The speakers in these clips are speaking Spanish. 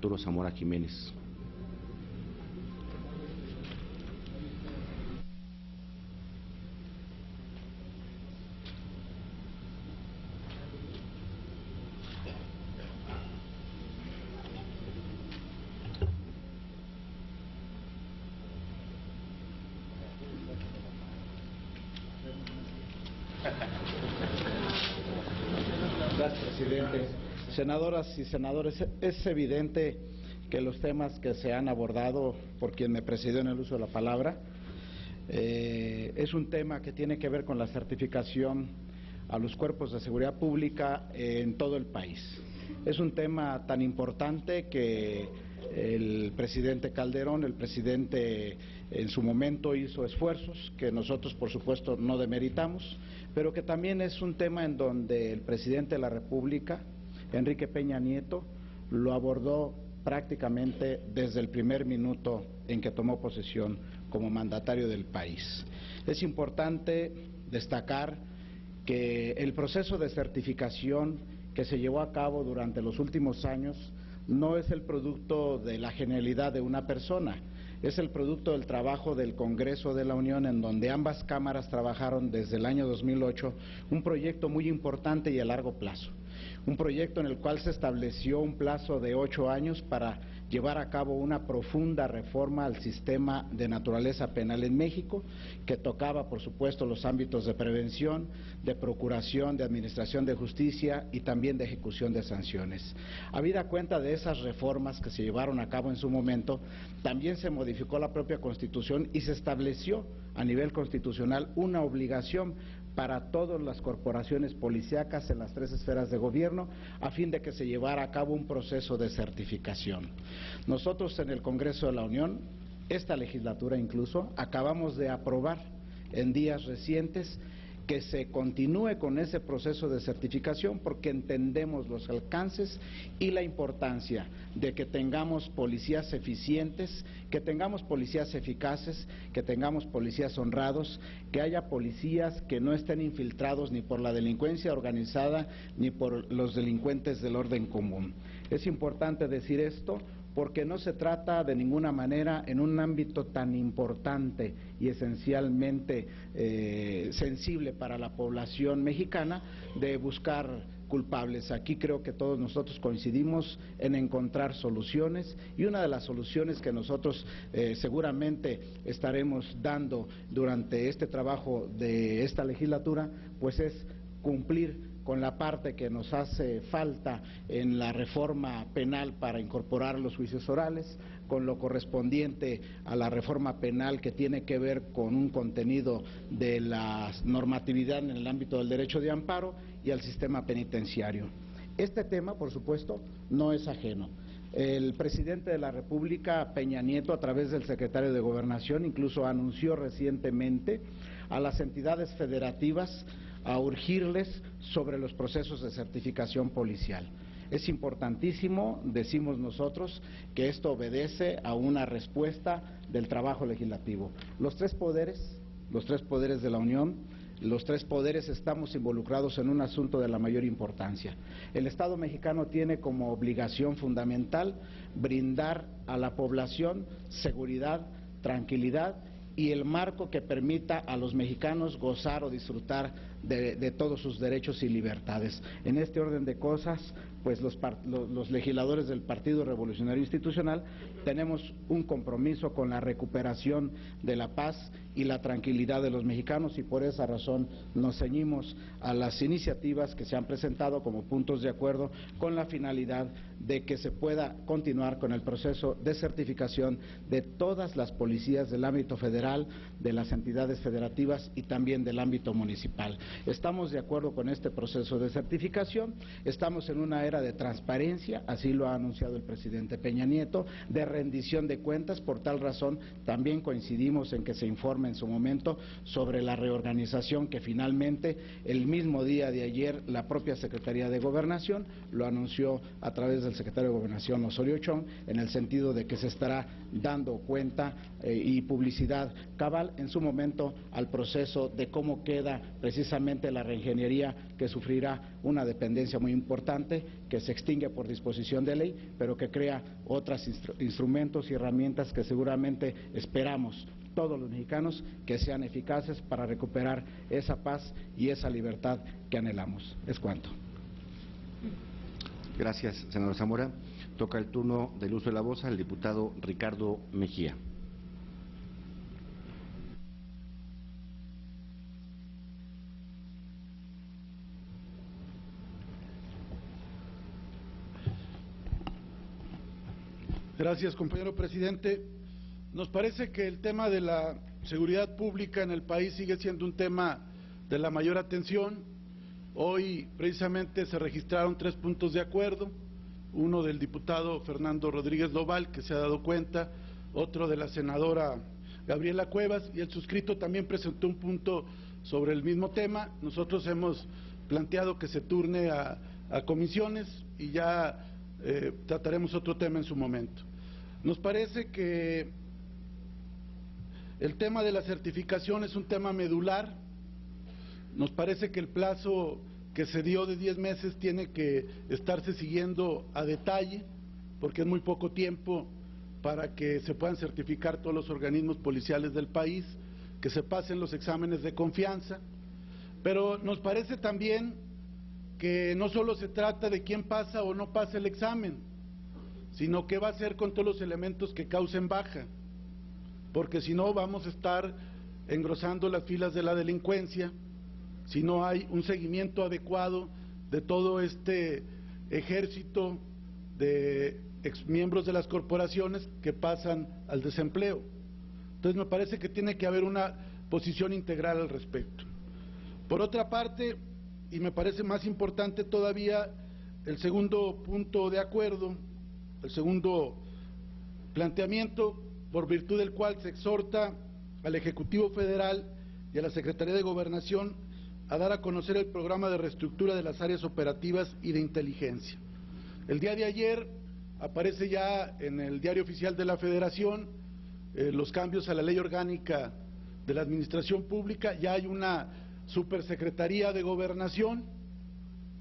Arturo Zamora Jiménez. Gracias, presidente. Senadoras y senadores, es evidente que los temas que se han abordado por quien me presidió en el uso de la palabra es un tema que tiene que ver con la certificación a los cuerpos de seguridad pública en todo el país. Es un tema tan importante que el presidente Calderón, el presidente en su momento hizo esfuerzos que nosotros por supuesto no demeritamos, pero que también es un tema en donde el presidente de la República, Enrique Peña Nieto, lo abordó prácticamente desde el primer minuto en que tomó posesión como mandatario del país. Es importante destacar que el proceso de certificación que se llevó a cabo durante los últimos años no es el producto de la genialidad de una persona, es el producto del trabajo del Congreso de la Unión, en donde ambas cámaras trabajaron desde el año 2008 un proyecto muy importante y a largo plazo. Un proyecto en el cual se estableció un plazo de 8 años para llevar a cabo una profunda reforma al sistema de naturaleza penal en México, que tocaba, por supuesto, los ámbitos de prevención, de procuración, de administración de justicia y también de ejecución de sanciones. Habida cuenta de esas reformas que se llevaron a cabo en su momento, también se modificó la propia Constitución y se estableció a nivel constitucional una obligación para todas las corporaciones policíacas en las 3 esferas de gobierno, a fin de que se llevara a cabo un proceso de certificación. Nosotros en el Congreso de la Unión, esta legislatura incluso, acabamos de aprobar en días recientes que se continúe con ese proceso de certificación, porque entendemos los alcances y la importancia de que tengamos policías eficientes, que tengamos policías eficaces, que tengamos policías honrados, que haya policías que no estén infiltrados ni por la delincuencia organizada ni por los delincuentes del orden común. Es importante decir esto porque no se trata de ninguna manera, en un ámbito tan importante y esencialmente sensible para la población mexicana, de buscar culpables. Aquí creo que todos nosotros coincidimos en encontrar soluciones, y una de las soluciones que nosotros seguramente estaremos dando durante este trabajo de esta legislatura, pues es cumplir con la parte que nos hace falta en la reforma penal para incorporar los juicios orales, con lo correspondiente a la reforma penal que tiene que ver con un contenido de la normatividad en el ámbito del derecho de amparo y al sistema penitenciario. Este tema, por supuesto, no es ajeno. El presidente de la República, Peña Nieto, a través del secretario de Gobernación, incluso anunció recientemente a las entidades federativas a urgirles sobre los procesos de certificación policial. Es importantísimo, decimos nosotros, que esto obedece a una respuesta del trabajo legislativo. Los tres poderes de la Unión, los 3 poderes estamos involucrados en un asunto de la mayor importancia. El Estado mexicano tiene como obligación fundamental brindar a la población seguridad, tranquilidad y el marco que permita a los mexicanos gozar o disfrutar de todos sus derechos y libertades. En este orden de cosas, pues los legisladores del Partido Revolucionario Institucional tenemos un compromiso con la recuperación de la paz y la tranquilidad de los mexicanos, y por esa razón nos ceñimos a las iniciativas que se han presentado como puntos de acuerdo, con la finalidad de que se pueda continuar con el proceso de certificación de todas las policías del ámbito federal, de las entidades federativas y también del ámbito municipal. Estamos de acuerdo con este proceso de certificación, estamos en una era de transparencia, así lo ha anunciado el presidente Peña Nieto, de rendición de cuentas. Por tal razón también coincidimos en que se informe en su momento sobre la reorganización que finalmente el mismo día de ayer la propia Secretaría de Gobernación lo anunció a través través del secretario de Gobernación Osorio Chong, en el sentido de que se estará dando cuenta y publicidad cabal en su momento al proceso de cómo queda precisamente la reingeniería que sufrirá una dependencia muy importante, que se extingue por disposición de ley, pero que crea otros instrumentos y herramientas que seguramente esperamos todos los mexicanos que sean eficaces para recuperar esa paz y esa libertad que anhelamos. Es cuanto. Gracias, senador Zamora. Toca el turno del uso de la voz al diputado Ricardo Mejía. Gracias, compañero presidente. Nos parece que el tema de la seguridad pública en el país sigue siendo un tema de la mayor atención. Hoy precisamente se registraron 3 puntos de acuerdo, uno del diputado Fernando Rodríguez Doval, que se ha dado cuenta, otro de la senadora Gabriela Cuevas, y el suscrito también presentó un punto sobre el mismo tema. Nosotros hemos planteado que se turne a comisiones y ya trataremos otro tema en su momento. Nos parece que el tema de la certificación es un tema medular. Nos parece que el plazo que se dio de 10 meses tiene que estarse siguiendo a detalle, porque es muy poco tiempo para que se puedan certificar todos los organismos policiales del país, que se pasen los exámenes de confianza. Pero nos parece también que no solo se trata de quién pasa o no pasa el examen, sino qué va a hacer con todos los elementos que causen baja, porque si no vamos a estar engrosando las filas de la delincuencia, si no hay un seguimiento adecuado de todo este ejército de exmiembros de las corporaciones que pasan al desempleo. Entonces me parece que tiene que haber una posición integral al respecto. Por otra parte, y me parece más importante todavía, el segundo punto de acuerdo, el segundo planteamiento, por virtud del cual se exhorta al Ejecutivo Federal y a la Secretaría de Gobernación a dar a conocer el programa de reestructura de las áreas operativas y de inteligencia. El día de ayer aparece ya en el Diario Oficial de la Federación los cambios a la Ley Orgánica de la Administración Pública. Ya hay una Supersecretaría de Gobernación.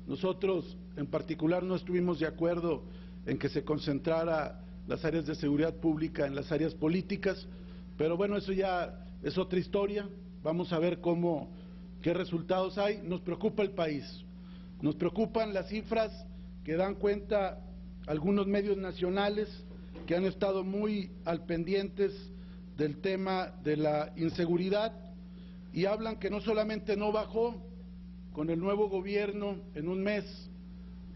Nosotros en particular no estuvimos de acuerdo en que se concentrara las áreas de seguridad pública en las áreas políticas, pero bueno, eso ya es otra historia. Vamos a ver qué resultados hay. Nos preocupa el país, nos preocupan las cifras que dan cuenta algunos medios nacionales que han estado muy al pendientes del tema de la inseguridad y hablan que no solamente no bajó con el nuevo gobierno en un mes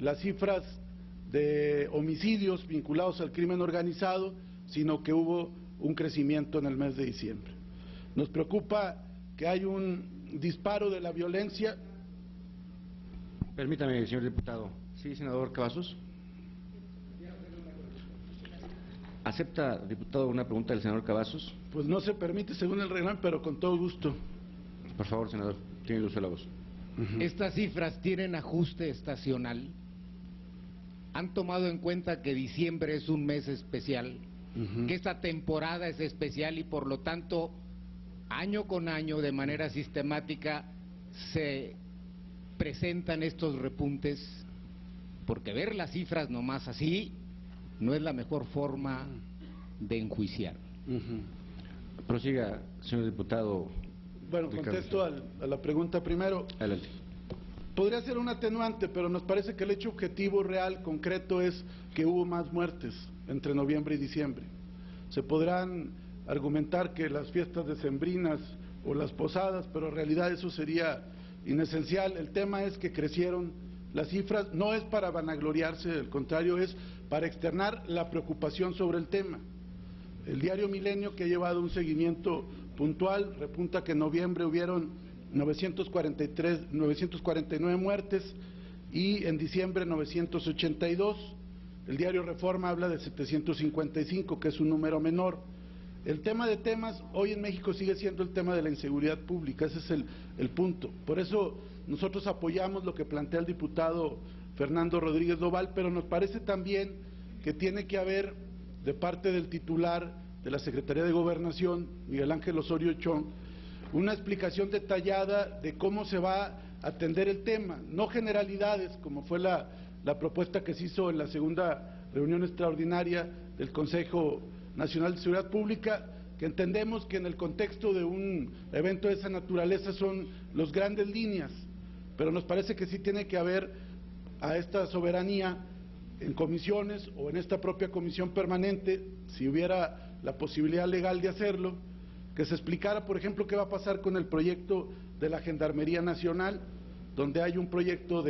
las cifras de homicidios vinculados al crimen organizado, sino que hubo un crecimiento en el mes de diciembre. Nos preocupa que hay un disparo de la violencia. Permítame, señor diputado. Sí, senador Cavazos. ¿Acepta, diputado, una pregunta del senador Cavazos? Pues no se permite según el reglamento, pero con todo gusto. Por favor, senador, tiene el uso de la voz. Estas cifras tienen ajuste estacional. ¿Han tomado en cuenta que diciembre es un mes especial? Que esta temporada es especial y por lo tanto año con año de manera sistemática se presentan estos repuntes, porque ver las cifras nomás así no es la mejor forma de enjuiciar. Prosiga, señor diputado. Bueno, contesto a la pregunta primero. Adelante. Podría ser un atenuante, pero nos parece que el hecho objetivo real, concreto, es que hubo más muertes entre noviembre y diciembre. Se podrán argumentar que las fiestas decembrinas o las posadas, pero en realidad eso sería inesencial. El tema es que crecieron las cifras, no es para vanagloriarse, al contrario, es para externar la preocupación sobre el tema. El diario Milenio, que ha llevado un seguimiento puntual, repunta que en noviembre hubieron 949 muertes y en diciembre 982. El diario Reforma habla de 755, que es un número menor. El tema de temas hoy en México sigue siendo el tema de la inseguridad pública, ese es el punto. Por eso nosotros apoyamos lo que plantea el diputado Fernando Rodríguez Doval, pero nos parece también que tiene que haber de parte del titular de la Secretaría de Gobernación, Miguel Ángel Osorio Chong, una explicación detallada de cómo se va a atender el tema, no generalidades como fue la propuesta que se hizo en la segunda reunión extraordinaria del Consejo Nacional de Seguridad Pública, que entendemos que en el contexto de un evento de esa naturaleza son las grandes líneas, pero nos parece que sí tiene que haber a esta soberanía en comisiones o en esta propia comisión permanente, si hubiera la posibilidad legal de hacerlo, que se explicara, por ejemplo, qué va a pasar con el proyecto de la Gendarmería Nacional, donde hay un proyecto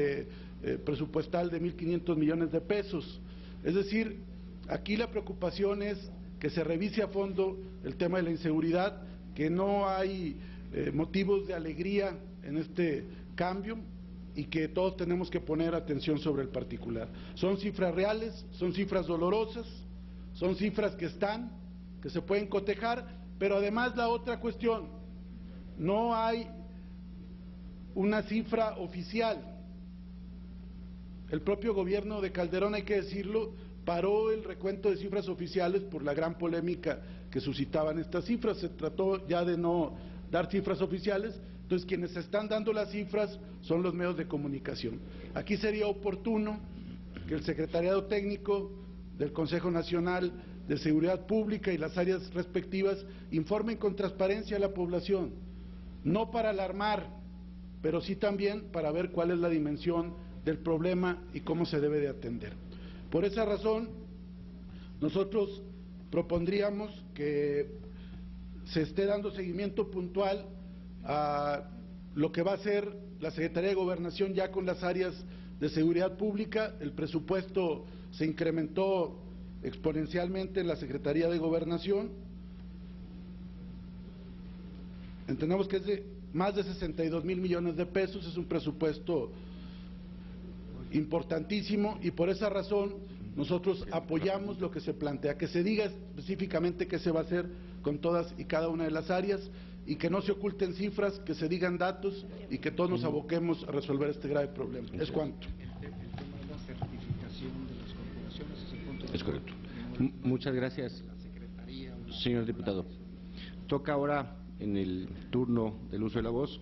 presupuestal de 1.500 millones de pesos. Es decir, aquí la preocupación es que se revise a fondo el tema de la inseguridad, que no hay motivos de alegría en este cambio y que todos tenemos que poner atención sobre el particular. Son cifras reales, son cifras dolorosas, son cifras que se pueden cotejar, pero además la otra cuestión, no hay una cifra oficial. El propio gobierno de Calderón, hay que decirlo, paró el recuento de cifras oficiales por la gran polémica que suscitaban estas cifras. Se trató ya de no dar cifras oficiales, entonces quienes están dando las cifras son los medios de comunicación. Aquí sería oportuno que el Secretariado Técnico del Consejo Nacional de Seguridad Pública y las áreas respectivas informen con transparencia a la población, no para alarmar, pero sí también para ver cuál es la dimensión del problema y cómo se debe de atender. Por esa razón, nosotros propondríamos que se esté dando seguimiento puntual a lo que va a hacer la Secretaría de Gobernación ya con las áreas de seguridad pública. El presupuesto se incrementó exponencialmente en la Secretaría de Gobernación. Entendemos que es de más de 62,000 millones de pesos, es un presupuesto importantísimo y por esa razón nosotros apoyamos lo que se plantea, que se diga específicamente qué se va a hacer con todas y cada una de las áreas y que no se oculten cifras, que se digan datos y que todos nos aboquemos a resolver este grave problema. Es cuanto. Es correcto. Muchas gracias, señor diputado. Toca ahora, en el turno del uso de la voz,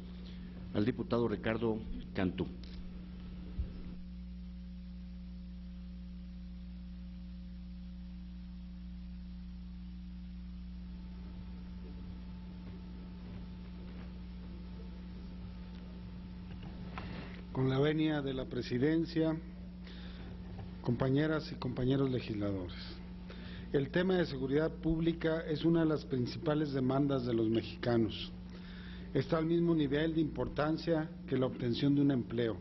al diputado Ricardo Cantú. Con la venia de la presidencia, compañeras y compañeros legisladores, el tema de seguridad pública es una de las principales demandas de los mexicanos. Está al mismo nivel de importancia que la obtención de un empleo.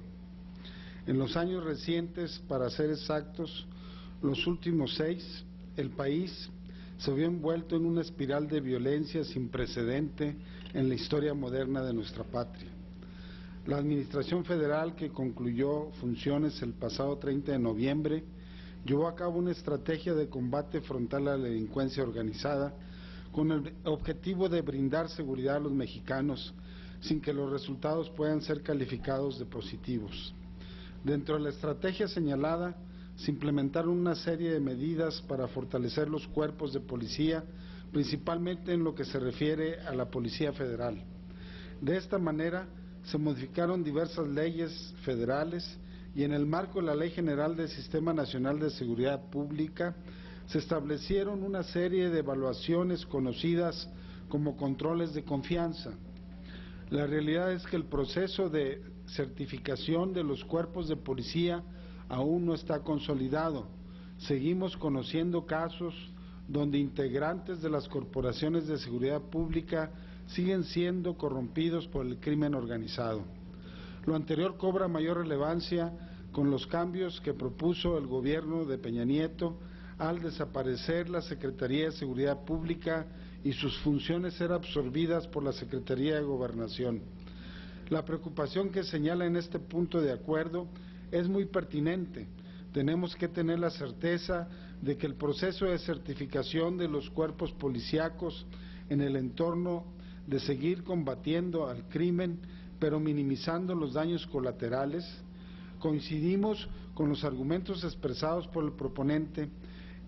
En los años recientes, para ser exactos, los últimos 6, el país se vio envuelto en una espiral de violencia sin precedente en la historia moderna de nuestra patria. La Administración Federal, que concluyó funciones el pasado 30 de noviembre, llevó a cabo una estrategia de combate frontal a la delincuencia organizada con el objetivo de brindar seguridad a los mexicanos sin que los resultados puedan ser calificados de positivos. Dentro de la estrategia señalada, se implementaron una serie de medidas para fortalecer los cuerpos de policía, principalmente en lo que se refiere a la Policía Federal. De esta manera, se modificaron diversas leyes federales y en el marco de la Ley General del Sistema Nacional de Seguridad Pública se establecieron una serie de evaluaciones conocidas como controles de confianza. La realidad es que el proceso de certificación de los cuerpos de policía aún no está consolidado. Seguimos conociendo casos donde integrantes de las corporaciones de seguridad pública siguen siendo corrompidos por el crimen organizado. Lo anterior cobra mayor relevancia con los cambios que propuso el gobierno de Peña Nieto al desaparecer la Secretaría de Seguridad Pública y sus funciones ser absorbidas por la Secretaría de Gobernación. La preocupación que señala en este punto de acuerdo es muy pertinente. Tenemos que tener la certeza de que el proceso de certificación de los cuerpos policíacos en el entorno de seguir combatiendo al crimen, pero minimizando los daños colaterales, coincidimos con los argumentos expresados por el proponente,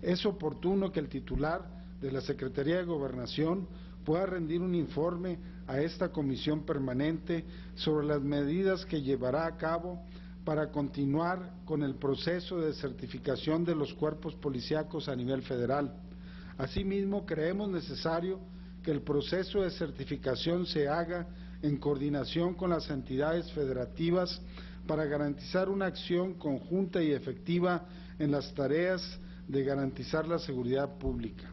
es oportuno que el titular de la Secretaría de Gobernación pueda rendir un informe a esta comisión permanente sobre las medidas que llevará a cabo para continuar con el proceso de certificación de los cuerpos policíacos a nivel federal. Asimismo, creemos necesario que el proceso de certificación se haga en coordinación con las entidades federativas para garantizar una acción conjunta y efectiva en las tareas de garantizar la seguridad pública.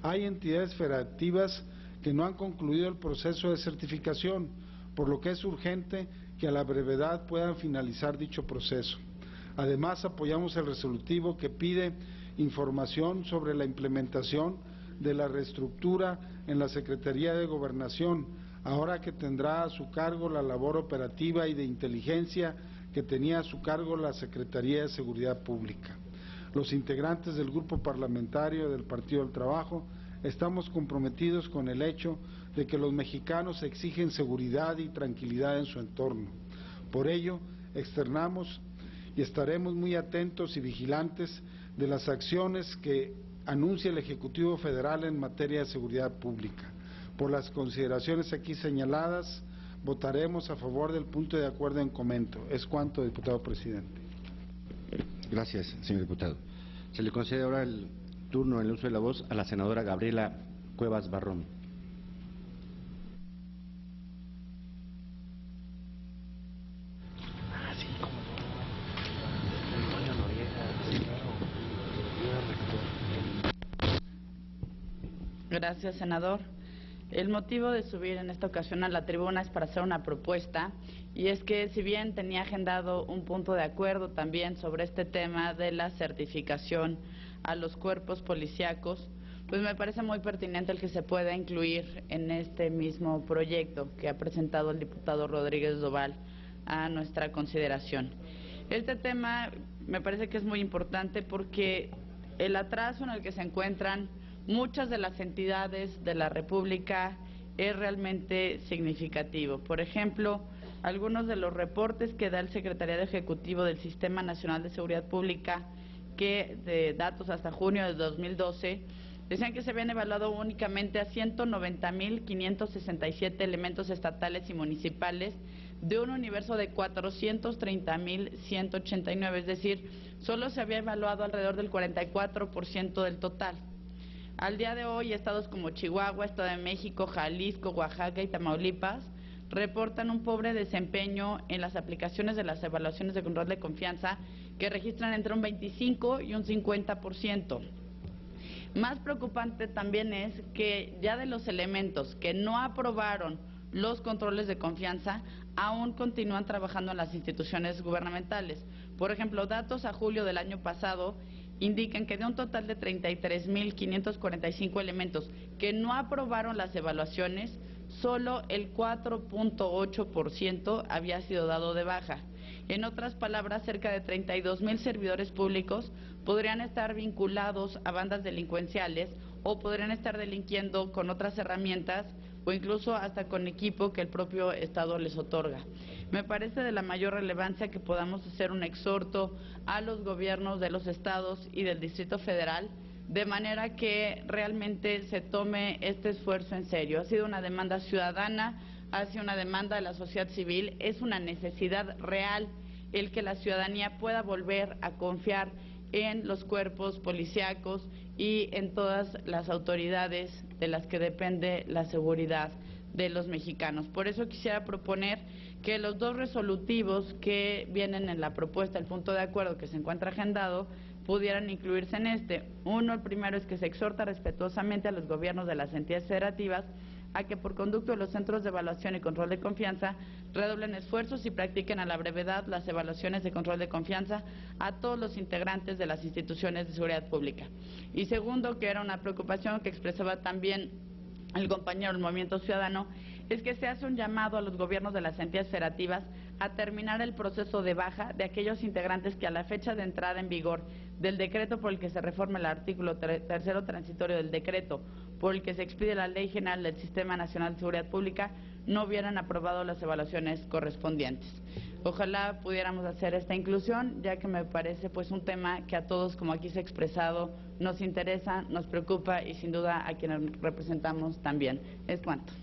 Hay entidades federativas que no han concluido el proceso de certificación, por lo que es urgente que a la brevedad puedan finalizar dicho proceso. Además, apoyamos el resolutivo que pide información sobre la implementación de la reestructura en la Secretaría de Gobernación, ahora que tendrá a su cargo la labor operativa y de inteligencia que tenía a su cargo la Secretaría de Seguridad Pública. Los integrantes del Grupo Parlamentario del Partido del Trabajo estamos comprometidos con el hecho de que los mexicanos exigen seguridad y tranquilidad en su entorno. Por ello, externamos y estaremos muy atentos y vigilantes de las acciones que anuncie el Ejecutivo Federal en materia de seguridad pública. Por las consideraciones aquí señaladas, votaremos a favor del punto de acuerdo en comento. Es cuanto, diputado presidente. Gracias, señor diputado. Se le concede ahora el turno en el uso de la voz a la senadora Gabriela Cuevas Barrón. Gracias, senador. El motivo de subir en esta ocasión a la tribuna es para hacer una propuesta, y es que si bien tenía agendado un punto de acuerdo también sobre este tema de la certificación a los cuerpos policíacos, pues me parece muy pertinente el que se pueda incluir en este mismo proyecto que ha presentado el diputado Rodríguez Doval a nuestra consideración. Este tema me parece que es muy importante porque el atraso en el que se encuentran muchas de las entidades de la República es realmente significativo. Por ejemplo, algunos de los reportes que da el Secretariado Ejecutivo del Sistema Nacional de Seguridad Pública, que de datos hasta junio de 2012, decían que se habían evaluado únicamente a 190.567 elementos estatales y municipales de un universo de 430.189, es decir, solo se había evaluado alrededor del 44% del total. Al día de hoy, estados como Chihuahua, Estado de México, Jalisco, Oaxaca y Tamaulipas reportan un pobre desempeño en las aplicaciones de las evaluaciones de control de confianza, que registran entre un 25 y un 50%. Más preocupante también es que ya de los elementos que no aprobaron los controles de confianza, aún continúan trabajando en las instituciones gubernamentales. Por ejemplo, datos a julio del año pasado indican que de un total de 33.545 elementos que no aprobaron las evaluaciones, solo el 4.8% había sido dado de baja. En otras palabras, cerca de 32.000 servidores públicos podrían estar vinculados a bandas delincuenciales o podrían estar delinquiendo con otras herramientas o incluso hasta con equipo que el propio Estado les otorga. Me parece de la mayor relevancia que podamos hacer un exhorto a los gobiernos de los estados y del Distrito Federal, de manera que realmente se tome este esfuerzo en serio. Ha sido una demanda ciudadana, ha sido una demanda de la sociedad civil, es una necesidad real el que la ciudadanía pueda volver a confiar en los cuerpos policíacos y en todas las autoridades de las que depende la seguridad de los mexicanos. Por eso quisiera proponer que los dos resolutivos que vienen en la propuesta, el punto de acuerdo que se encuentra agendado, pudieran incluirse en este. Uno, el primero, es que se exhorta respetuosamente a los gobiernos de las entidades federativas a que por conducto de los centros de evaluación y control de confianza redoblen esfuerzos y practiquen a la brevedad las evaluaciones de control de confianza a todos los integrantes de las instituciones de seguridad pública. Y segundo, que era una preocupación que expresaba también el compañero del Movimiento Ciudadano, es que se hace un llamado a los gobiernos de las entidades federativas a terminar el proceso de baja de aquellos integrantes que a la fecha de entrada en vigor del decreto por el que se reforma el artículo tercero transitorio del decreto por el que se expide la Ley General del Sistema Nacional de Seguridad Pública no hubieran aprobado las evaluaciones correspondientes. Ojalá pudiéramos hacer esta inclusión, ya que me parece pues un tema que a todos, como aquí se ha expresado, nos interesa, nos preocupa y sin duda a quienes representamos también. Es cuanto.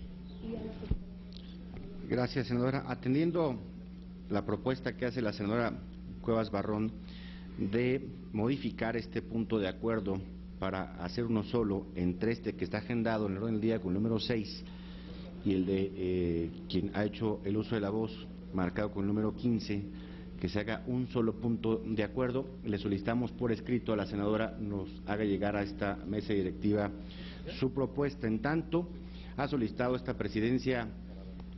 Gracias, senadora. Atendiendo la propuesta que hace la senadora Cuevas Barrón de modificar este punto de acuerdo para hacer uno solo entre este que está agendado en el orden del día con el número 6 y el de quien ha hecho el uso de la voz marcado con el número 15, que se haga un solo punto de acuerdo. Le solicitamos por escrito a la senadora nos haga llegar a esta mesa directiva su propuesta. En tanto, ha solicitado esta presidencia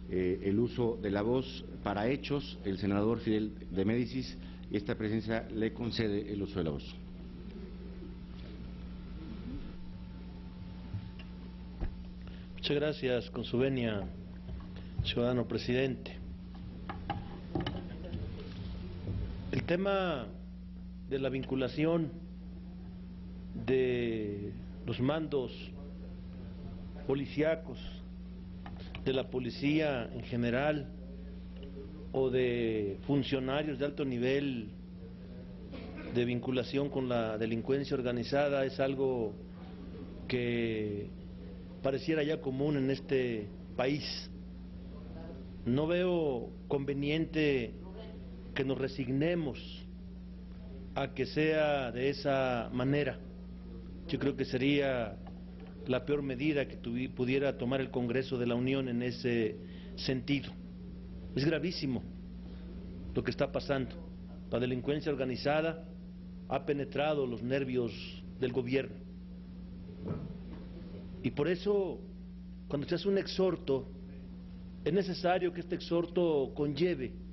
el uso de la voz para hechos el senador Fidel de Médicis, y esta presidencia le concede el uso de la voz. Muchas gracias, con su venia, ciudadano presidente. El tema de la vinculación de los mandos policíacos, de la policía en general o de funcionarios de alto nivel de vinculación con la delincuencia organizada es algo que pareciera ya común en este país. No veo conveniente que nos resignemos a que sea de esa manera. Yo creo que sería la peor medida que pudiera tomar el Congreso de la Unión en ese sentido. Es gravísimo lo que está pasando. La delincuencia organizada ha penetrado los nervios del gobierno. Y por eso, cuando se hace un exhorto, es necesario que este exhorto conlleve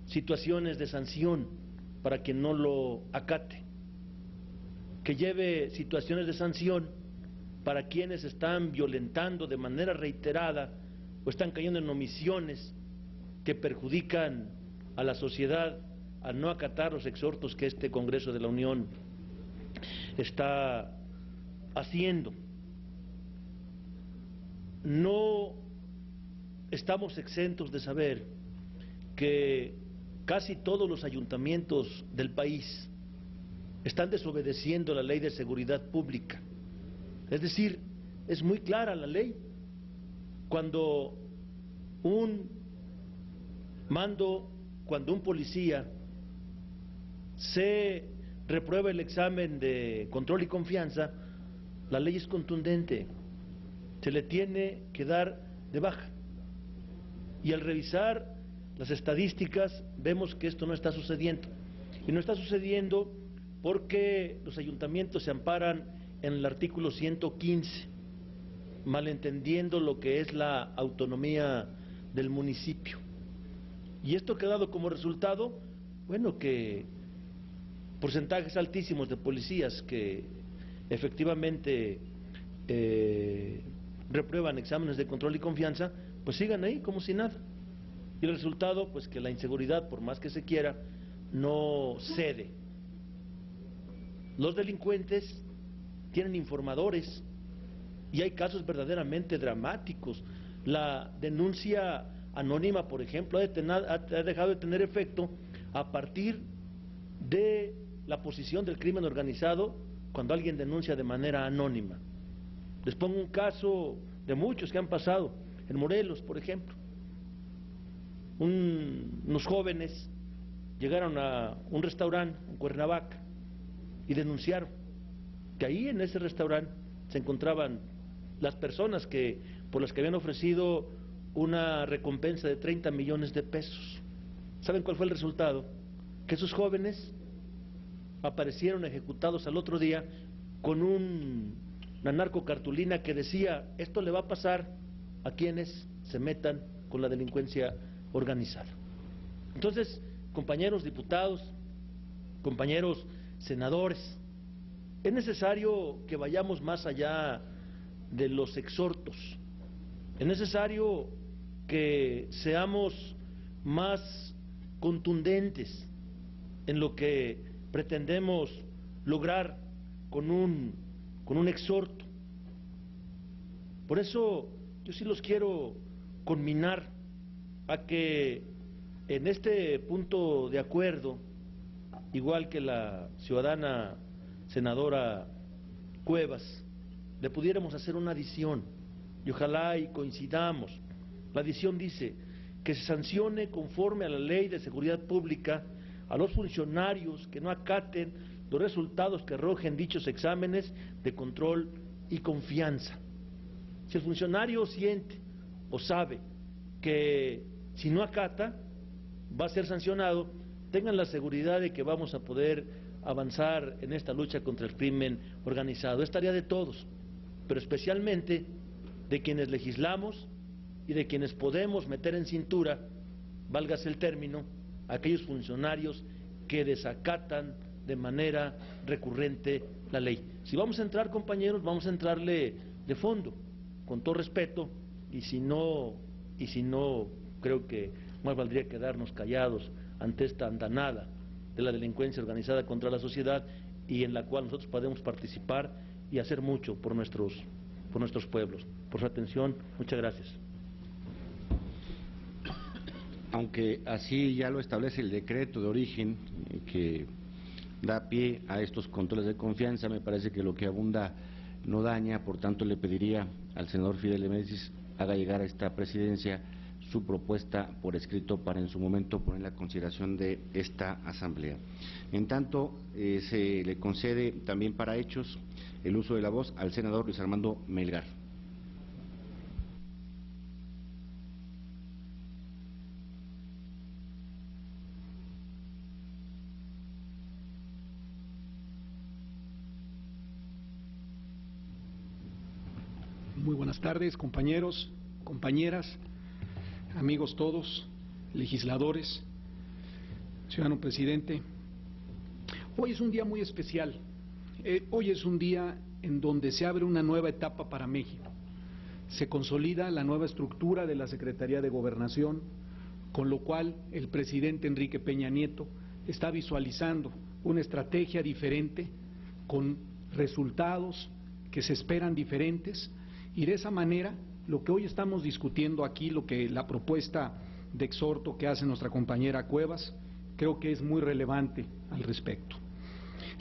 situaciones de sanción para quien no lo acate, que lleve situaciones de sanción para quienes están violentando de manera reiterada o están cayendo en omisiones que perjudican a la sociedad al no acatar los exhortos que este Congreso de la Unión está haciendo. No estamos exentos de saber que casi todos los ayuntamientos del país están desobedeciendo la ley de seguridad pública. Es decir, es muy clara la ley. Cuando un policía se reprueba el examen de control y confianza, la ley es contundente. Se le tiene que dar de baja. Y al revisar las estadísticas vemos que esto no está sucediendo. Y no está sucediendo porque los ayuntamientos se amparan en el artículo 115, malentendiendo lo que es la autonomía del municipio. Y esto que ha dado como resultado, bueno, que porcentajes altísimos de policías que efectivamente reprueban exámenes de control y confianza, pues sigan ahí como si nada. Y el resultado, pues que la inseguridad, por más que se quiera, no cede. Los delincuentes tienen informadores y hay casos verdaderamente dramáticos. La denuncia anónima, por ejemplo, ha dejado de tener efecto a partir de la posición del crimen organizado cuando alguien denuncia de manera anónima. Les pongo un caso de muchos que han pasado en Morelos, por ejemplo. Unos jóvenes llegaron a un restaurante en Cuernavaca y denunciaron que ahí en ese restaurante se encontraban las personas por las que habían ofrecido una recompensa de 30 millones de pesos. ¿Saben cuál fue el resultado? Que esos jóvenes aparecieron ejecutados al otro día con una narcocartulina que decía: esto le va a pasar a quienes se metan con la delincuencia organizada. Entonces, compañeros diputados, compañeros senadores, es necesario que vayamos más allá de los exhortos. Es necesario que seamos más contundentes en lo que pretendemos lograr con un exhorto. Por eso yo sí los quiero conminar a que en este punto de acuerdo, igual que la ciudadana senadora Cuevas, le pudiéramos hacer una adición y ojalá y coincidamos. La adición dice que se sancione conforme a la Ley de Seguridad Pública a los funcionarios que no acaten los resultados que arrojen dichos exámenes de control y confianza. Si el funcionario siente o sabe que si no acata va a ser sancionado, tengan la seguridad de que vamos a poder avanzar en esta lucha contra el crimen organizado. Es tarea de todos, pero especialmente de quienes legislamos y de quienes podemos meter en cintura, válgase el término, aquellos funcionarios que desacatan de manera recurrente la ley. Si vamos a entrar, compañeros, vamos a entrarle de fondo, con todo respeto, y si no, creo que más valdría quedarnos callados ante esta andanada de la delincuencia organizada contra la sociedad y en la cual nosotros podemos participar y hacer mucho por nuestros pueblos. Por su atención, muchas gracias. Aunque así ya lo establece el decreto de origen que da pie a estos controles de confianza, me parece que lo que abunda no daña, por tanto le pediría al senador Fidel Médicis haga llegar a esta presidencia su propuesta por escrito para en su momento poner la consideración de esta asamblea. En tanto, se le concede también para hechos el uso de la voz al senador Luis Armando Melgar. Muy buenas tardes, compañeros, compañeras, amigos todos, legisladores, ciudadano presidente. Hoy es un día muy especial. Hoy es un día en donde se abre una nueva etapa para México. Se consolida la nueva estructura de la Secretaría de Gobernación, con lo cual el presidente Enrique Peña Nieto está visualizando una estrategia diferente, con resultados que se esperan diferentes, y de esa manera lo que hoy estamos discutiendo aquí, la propuesta de exhorto que hace nuestra compañera Cuevas, creo que es muy relevante al respecto.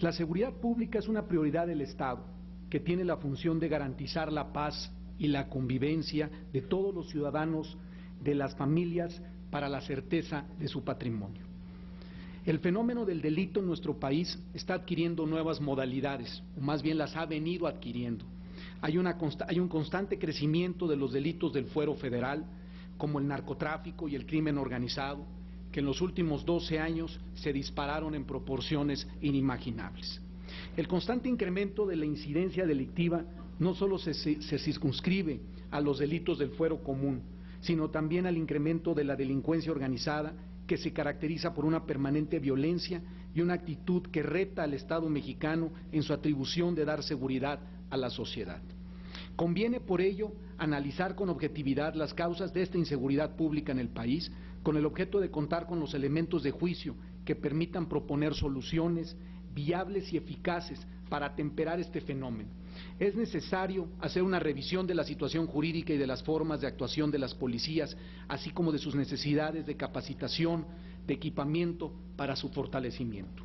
La seguridad pública es una prioridad del Estado, que tiene la función de garantizar la paz y la convivencia de todos los ciudadanos, de las familias, para la certeza de su patrimonio. El fenómeno del delito en nuestro país está adquiriendo nuevas modalidades, o más bien las ha venido adquiriendo. Hay un constante crecimiento de los delitos del fuero federal, como el narcotráfico y el crimen organizado, que en los últimos 12 años se dispararon en proporciones inimaginables. El constante incremento de la incidencia delictiva no solo se circunscribe a los delitos del fuero común, sino también al incremento de la delincuencia organizada, que se caracteriza por una permanente violencia y una actitud que reta al Estado mexicano en su atribución de dar seguridad a la sociedad. Conviene, por ello, analizar con objetividad las causas de esta inseguridad pública en el país, con el objeto de contar con los elementos de juicio que permitan proponer soluciones viables y eficaces para atemperar este fenómeno. Es necesario hacer una revisión de la situación jurídica y de las formas de actuación de las policías, así como de sus necesidades de capacitación, de equipamiento para su fortalecimiento.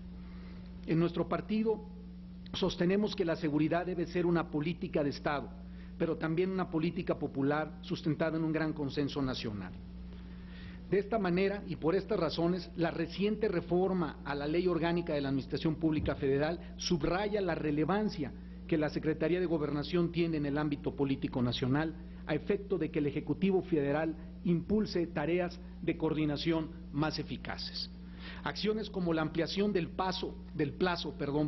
En nuestro partido sostenemos que la seguridad debe ser una política de Estado, pero también una política popular sustentada en un gran consenso nacional. De esta manera y por estas razones, la reciente reforma a la Ley Orgánica de la Administración Pública Federal subraya la relevancia que la Secretaría de Gobernación tiene en el ámbito político nacional, a efecto de que el Ejecutivo Federal impulse tareas de coordinación más eficaces. Acciones como la ampliación del plazo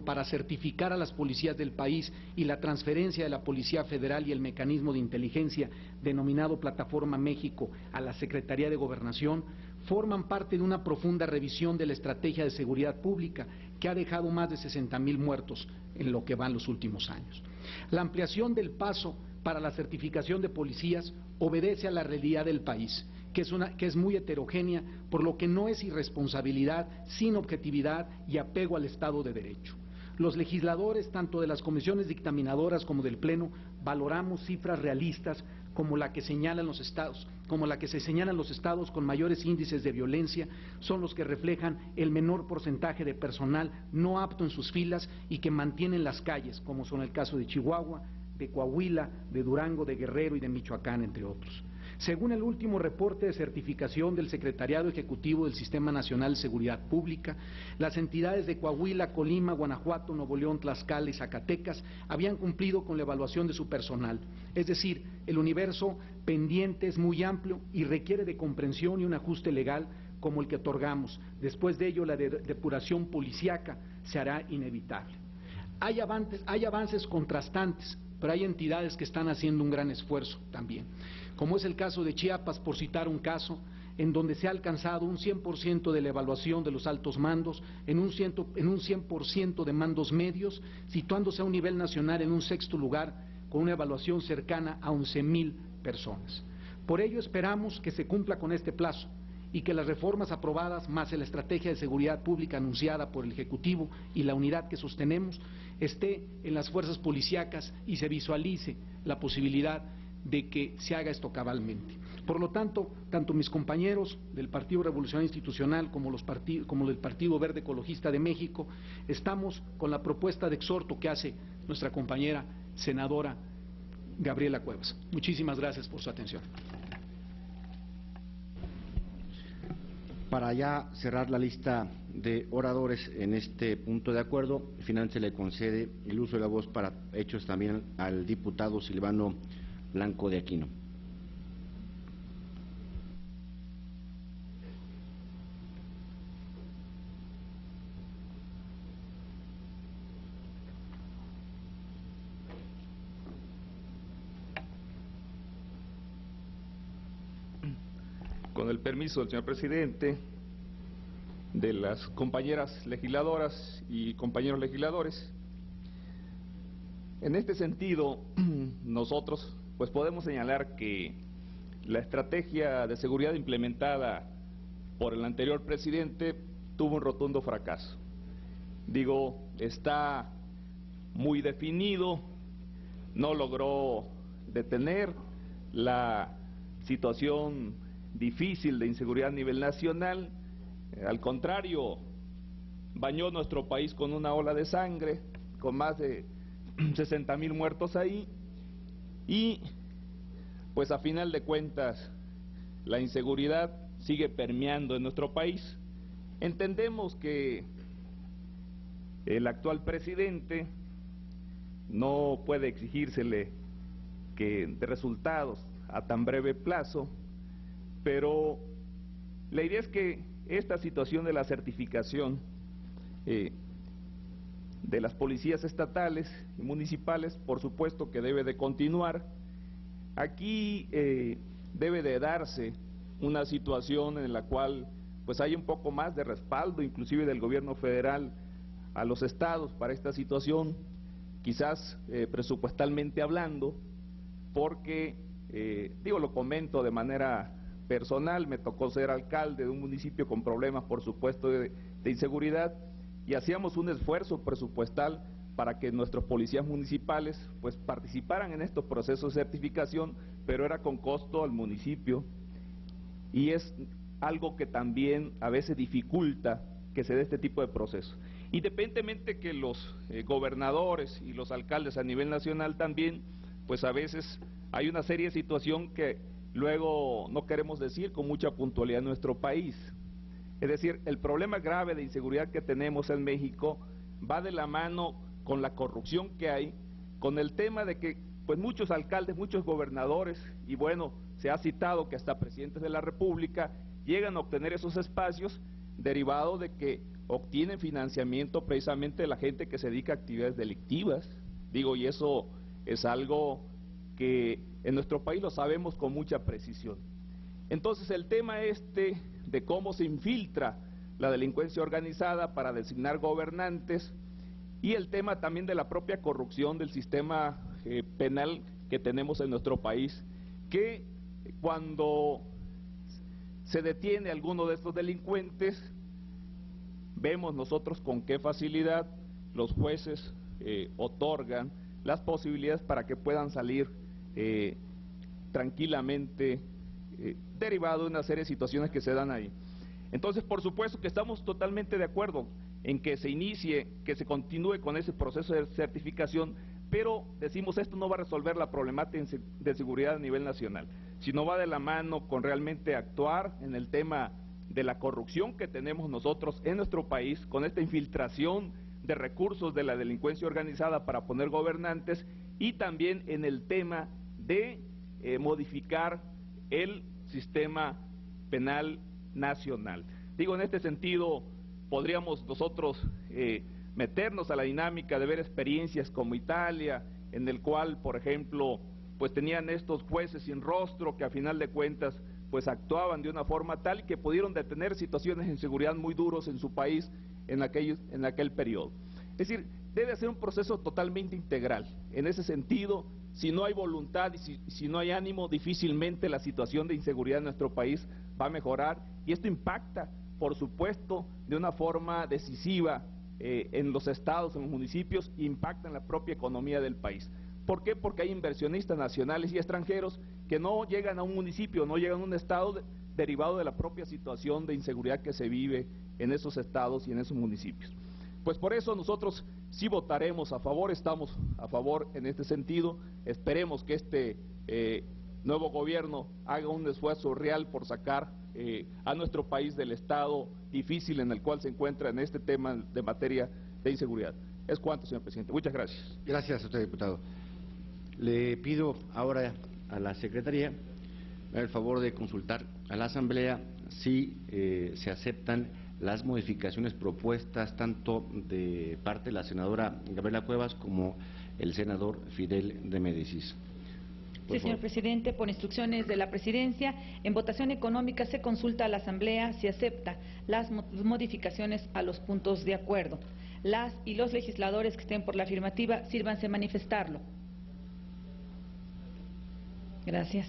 para certificar a las policías del país y la transferencia de la Policía Federal y el mecanismo de inteligencia denominado Plataforma México a la Secretaría de Gobernación forman parte de una profunda revisión de la estrategia de seguridad pública que ha dejado más de 60,000 muertos en lo que van los últimos años. La ampliación del plazo para la certificación de policías obedece a la realidad del país, que es muy heterogénea, por lo que no es irresponsabilidad, sin objetividad y apego al Estado de Derecho. Los legisladores, tanto de las comisiones dictaminadoras como del Pleno, valoramos cifras realistas como la que señalan los estados, con mayores índices de violencia, son los que reflejan el menor porcentaje de personal no apto en sus filas y que mantienen las calles, como son el caso de Chihuahua, de Coahuila, de Durango, de Guerrero y de Michoacán, entre otros. Según el último reporte de certificación del Secretariado Ejecutivo del Sistema Nacional de Seguridad Pública, las entidades de Coahuila, Colima, Guanajuato, Nuevo León, Tlaxcala y Zacatecas habían cumplido con la evaluación de su personal. Es decir, el universo pendiente es muy amplio y requiere de comprensión y un ajuste legal como el que otorgamos. Después de ello, la depuración policíaca se hará inevitable. Hay avances contrastantes, pero hay entidades que están haciendo un gran esfuerzo también, como es el caso de Chiapas, por citar un caso, en donde se ha alcanzado un 100% de la evaluación de los altos mandos, en un 100% de mandos medios, situándose a un nivel nacional en un sexto lugar, con una evaluación cercana a 11,000 personas. Por ello esperamos que se cumpla con este plazo y que las reformas aprobadas, más la estrategia de seguridad pública anunciada por el Ejecutivo y la unidad que sostenemos, esté en las fuerzas policíacas y se visualice la posibilidad de que se haga esto cabalmente. Por lo tanto, tanto mis compañeros del Partido Revolucionario Institucional como del Partido Verde Ecologista de México, estamos con la propuesta de exhorto que hace nuestra compañera senadora Gabriela Cuevas. Muchísimas gracias por su atención. Para ya cerrar la lista de oradores en este punto de acuerdo, finalmente se le concede el uso de la voz para hechos también al diputado Silvano Blanco de Aquino. Con el permiso del señor presidente, de las compañeras legisladoras y compañeros legisladores, en este sentido, nosotros pues podemos señalar que la estrategia de seguridad implementada por el anterior presidente tuvo un rotundo fracaso. Digo, está muy definido, no logró detener la situación difícil de inseguridad a nivel nacional, al contrario, bañó nuestro país con una ola de sangre, con más de 60,000 muertos ahí, y pues a final de cuentas la inseguridad sigue permeando en nuestro país. Entendemos que el actual presidente no puede exigírsele que de resultados a tan breve plazo, pero la idea es que esta situación de la certificación de las policías estatales y municipales, por supuesto que debe de continuar. Aquí debe de darse una situación en la cual pues hay un poco más de respaldo, inclusive del gobierno federal, a los estados para esta situación, quizás presupuestalmente hablando, porque, lo comento de manera personal, me tocó ser alcalde de un municipio con problemas, por supuesto, de inseguridad, y hacíamos un esfuerzo presupuestal para que nuestros policías municipales pues participaran en estos procesos de certificación, pero era con costo al municipio, y es algo que también a veces dificulta que se dé este tipo de procesos. Independientemente que los gobernadores y los alcaldes a nivel nacional también, pues a veces hay una serie de situación que luego no queremos decir con mucha puntualidad en nuestro país. Es decir, el problema grave de inseguridad que tenemos en México va de la mano con la corrupción que hay, con el tema de que pues muchos alcaldes, muchos gobernadores, y bueno, se ha citado que hasta presidentes de la República llegan a obtener esos espacios derivado de que obtienen financiamiento precisamente de la gente que se dedica a actividades delictivas. Y eso es algo que en nuestro país lo sabemos con mucha precisión. Entonces el tema de cómo se infiltra la delincuencia organizada para designar gobernantes, y el tema también de la propia corrupción del sistema penal que tenemos en nuestro país, que cuando se detiene a alguno de estos delincuentes, vemos nosotros con qué facilidad los jueces otorgan las posibilidades para que puedan salir tranquilamente, derivado de una serie de situaciones que se dan ahí. Entonces, por supuesto que estamos totalmente de acuerdo en que se inicie, que se continúe con ese proceso de certificación, pero decimos, esto no va a resolver la problemática de seguridad a nivel nacional, sino va de la mano con realmente actuar en el tema de la corrupción que tenemos nosotros en nuestro país, con esta infiltración de recursos de la delincuencia organizada para poner gobernantes, y también en el tema de modificar el sistema penal nacional. Digo, en este sentido, podríamos nosotros meternos a la dinámica de ver experiencias como Italia, en el cual, por ejemplo, pues tenían estos jueces sin rostro que a final de cuentas pues actuaban de una forma tal que pudieron detener situaciones de inseguridad muy duros en su país en aquel periodo. Es decir, debe ser un proceso totalmente integral. En ese sentido, si no hay voluntad y si no hay ánimo, difícilmente la situación de inseguridad en nuestro país va a mejorar, y esto impacta, por supuesto, de una forma decisiva en los estados, en los municipios, impacta en la propia economía del país. ¿Por qué? Porque hay inversionistas nacionales y extranjeros que no llegan a un municipio, no llegan a un estado derivado de la propia situación de inseguridad que se vive en esos estados y en esos municipios. Pues por eso nosotros sí votaremos a favor, estamos a favor en este sentido. Esperemos que este nuevo gobierno haga un esfuerzo real por sacar a nuestro país del estado difícil en el cual se encuentra en este tema de materia de inseguridad. Es cuanto, señor presidente. Muchas gracias. Gracias a usted, diputado. Le pido ahora a la Secretaría el favor de consultar a la Asamblea si se aceptan las modificaciones propuestas tanto de parte de la senadora Gabriela Cuevas como el senador Fidel de Médicis. Sí, señor presidente, por instrucciones de la presidencia, en votación económica se consulta a la Asamblea si acepta las modificaciones a los puntos de acuerdo. Las y los legisladores que estén por la afirmativa, sírvanse manifestarlo. Gracias.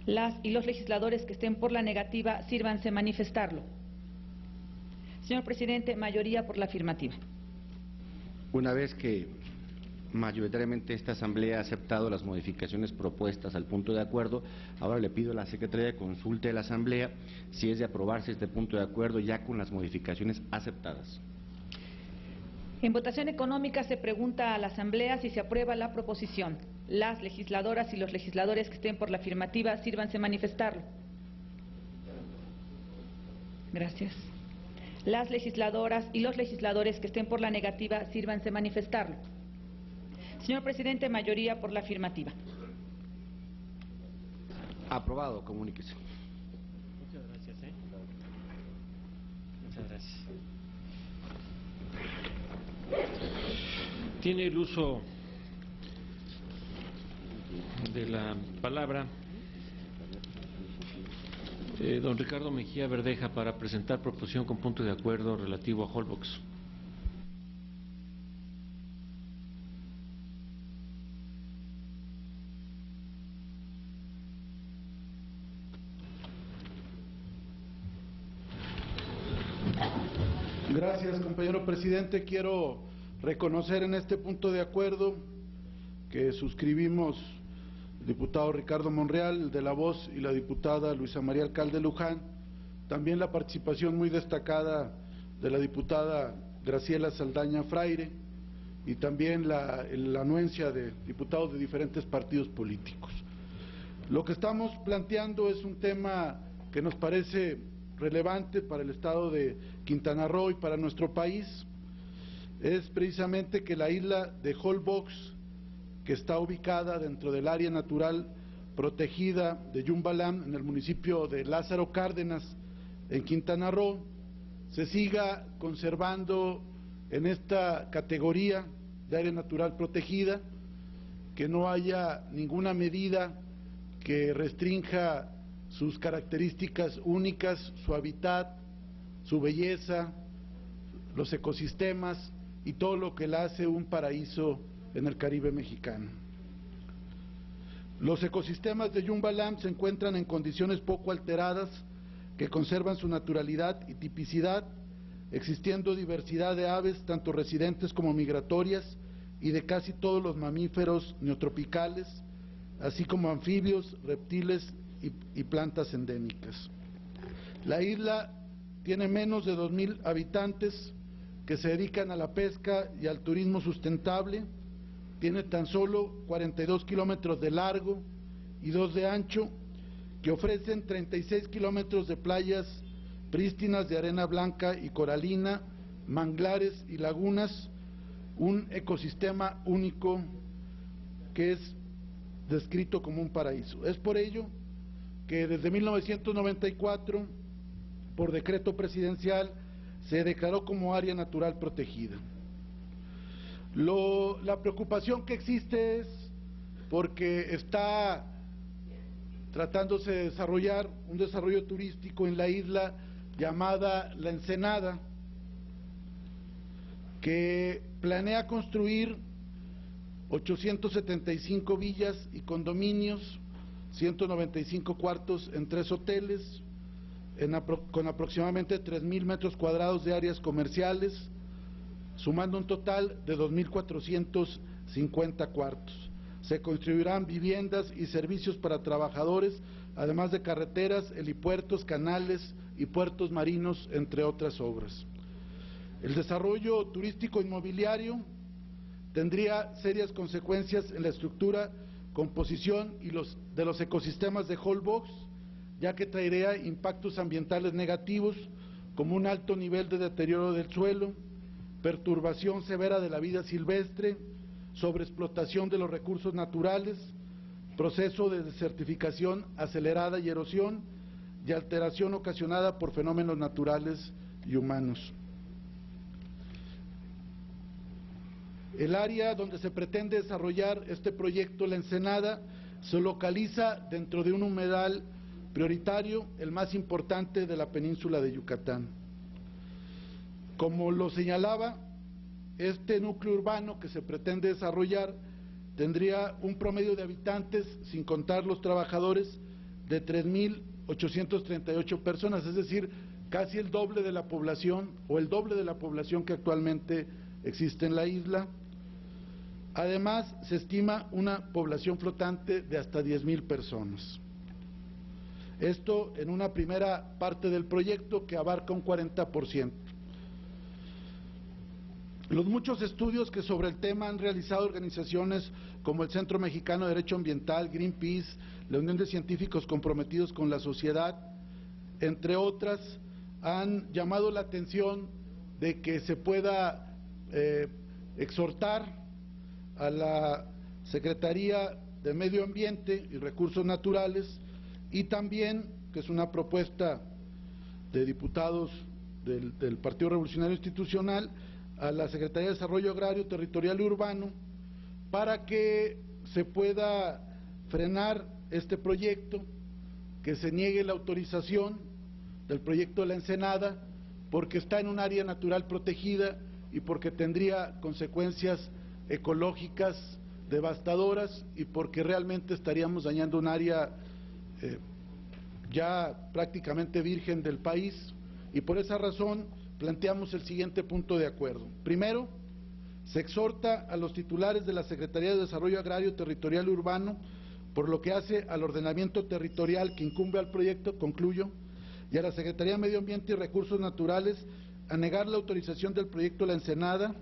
Las y los legisladores que estén por la negativa, sírvanse manifestarlo. Señor presidente, mayoría por la afirmativa. Una vez que mayoritariamente esta Asamblea ha aceptado las modificaciones propuestas al punto de acuerdo, ahora le pido a la Secretaría de consulte de la Asamblea si es de aprobarse este punto de acuerdo ya con las modificaciones aceptadas. En votación económica se pregunta a la Asamblea si se aprueba la proposición. Las legisladoras y los legisladores que estén por la afirmativa, sírvanse manifestarlo. Gracias. Las legisladoras y los legisladores que estén por la negativa, sírvanse manifestarlo. Señor presidente, mayoría por la afirmativa. Aprobado, comuníquese. Muchas gracias. Muchas gracias. Tiene el uso de la palabra don Ricardo Mejía Verdeja para presentar proposición con punto de acuerdo relativo a Holbox. Gracias, compañero presidente. Quiero reconocer en este punto de acuerdo que suscribimos el diputado Ricardo Monreal, el de La Voz, y la diputada Luisa María Alcalde Luján, también la participación muy destacada de la diputada Graciela Saldaña Fraire y también la anuencia de diputados de diferentes partidos políticos. Lo que estamos planteando es un tema que nos parece relevante para el estado de Quintana Roo y para nuestro país. Es precisamente que la isla de Holbox, que está ubicada dentro del área natural protegida de Yumbalam, en el municipio de Lázaro Cárdenas, en Quintana Roo, se siga conservando en esta categoría de área natural protegida, que no haya ninguna medida que restrinja sus características únicas, su hábitat, su belleza, los ecosistemas y todo lo que la hace un paraíso en el Caribe mexicano. Los ecosistemas de Yumbalam se encuentran en condiciones poco alteradas que conservan su naturalidad y tipicidad, existiendo diversidad de aves, tanto residentes como migratorias, y de casi todos los mamíferos neotropicales, así como anfibios, reptiles y plantas endémicas. La isla tiene menos de 2,000 habitantes que se dedican a la pesca y al turismo sustentable. Tiene tan solo 42 kilómetros de largo y 2 de ancho, que ofrecen 36 kilómetros de playas prístinas de arena blanca y coralina, manglares y lagunas, un ecosistema único que es descrito como un paraíso. Es por ello que desde 1994, por decreto presidencial, se declaró como área natural protegida. La preocupación que existe es porque está tratándose de desarrollar un desarrollo turístico en la isla llamada La Ensenada, que planea construir 875 villas y condominios, 195 cuartos en 3 hoteles, con aproximadamente 3,000 metros cuadrados de áreas comerciales, sumando un total de 2,450 cuartos. Se construirán viviendas y servicios para trabajadores, además de carreteras, helipuertos, canales y puertos marinos, entre otras obras. El desarrollo turístico inmobiliario tendría serias consecuencias en la estructura, composición de los ecosistemas de Holbox, ya que traería impactos ambientales negativos como un alto nivel de deterioro del suelo, perturbación severa de la vida silvestre, sobreexplotación de los recursos naturales, proceso de desertificación acelerada y erosión, y alteración ocasionada por fenómenos naturales y humanos. El área donde se pretende desarrollar este proyecto, La Ensenada, se localiza dentro de un humedal prioritario, el más importante de la península de Yucatán. Como lo señalaba, este núcleo urbano que se pretende desarrollar tendría un promedio de habitantes, sin contar los trabajadores, de 3,838 personas, es decir, casi el doble de la población, o el doble de la población que actualmente existe en la isla. Además, se estima una población flotante de hasta 10,000 personas. Esto en una primera parte del proyecto que abarca un 40%. Los muchos estudios que sobre el tema han realizado organizaciones como el Centro Mexicano de Derecho Ambiental, Greenpeace, la Unión de Científicos Comprometidos con la Sociedad, entre otras, han llamado la atención de que se pueda exhortar a la Secretaría de Medio Ambiente y Recursos Naturales, y también, que es una propuesta de diputados del Partido Revolucionario Institucional, a la Secretaría de Desarrollo Agrario, Territorial y Urbano, para que se pueda frenar este proyecto, que se niegue la autorización del proyecto de La Ensenada, porque está en un área natural protegida y porque tendría consecuencias ecológicas devastadoras, y porque realmente estaríamos dañando un área ya prácticamente virgen del país, y por esa razón planteamos el siguiente punto de acuerdo. Primero, se exhorta a los titulares de la Secretaría de Desarrollo Agrario, Territorial y Urbano, por lo que hace al ordenamiento territorial que incumbe al proyecto, concluyo, y a la Secretaría de Medio Ambiente y Recursos Naturales a negar la autorización del proyecto La Ensenada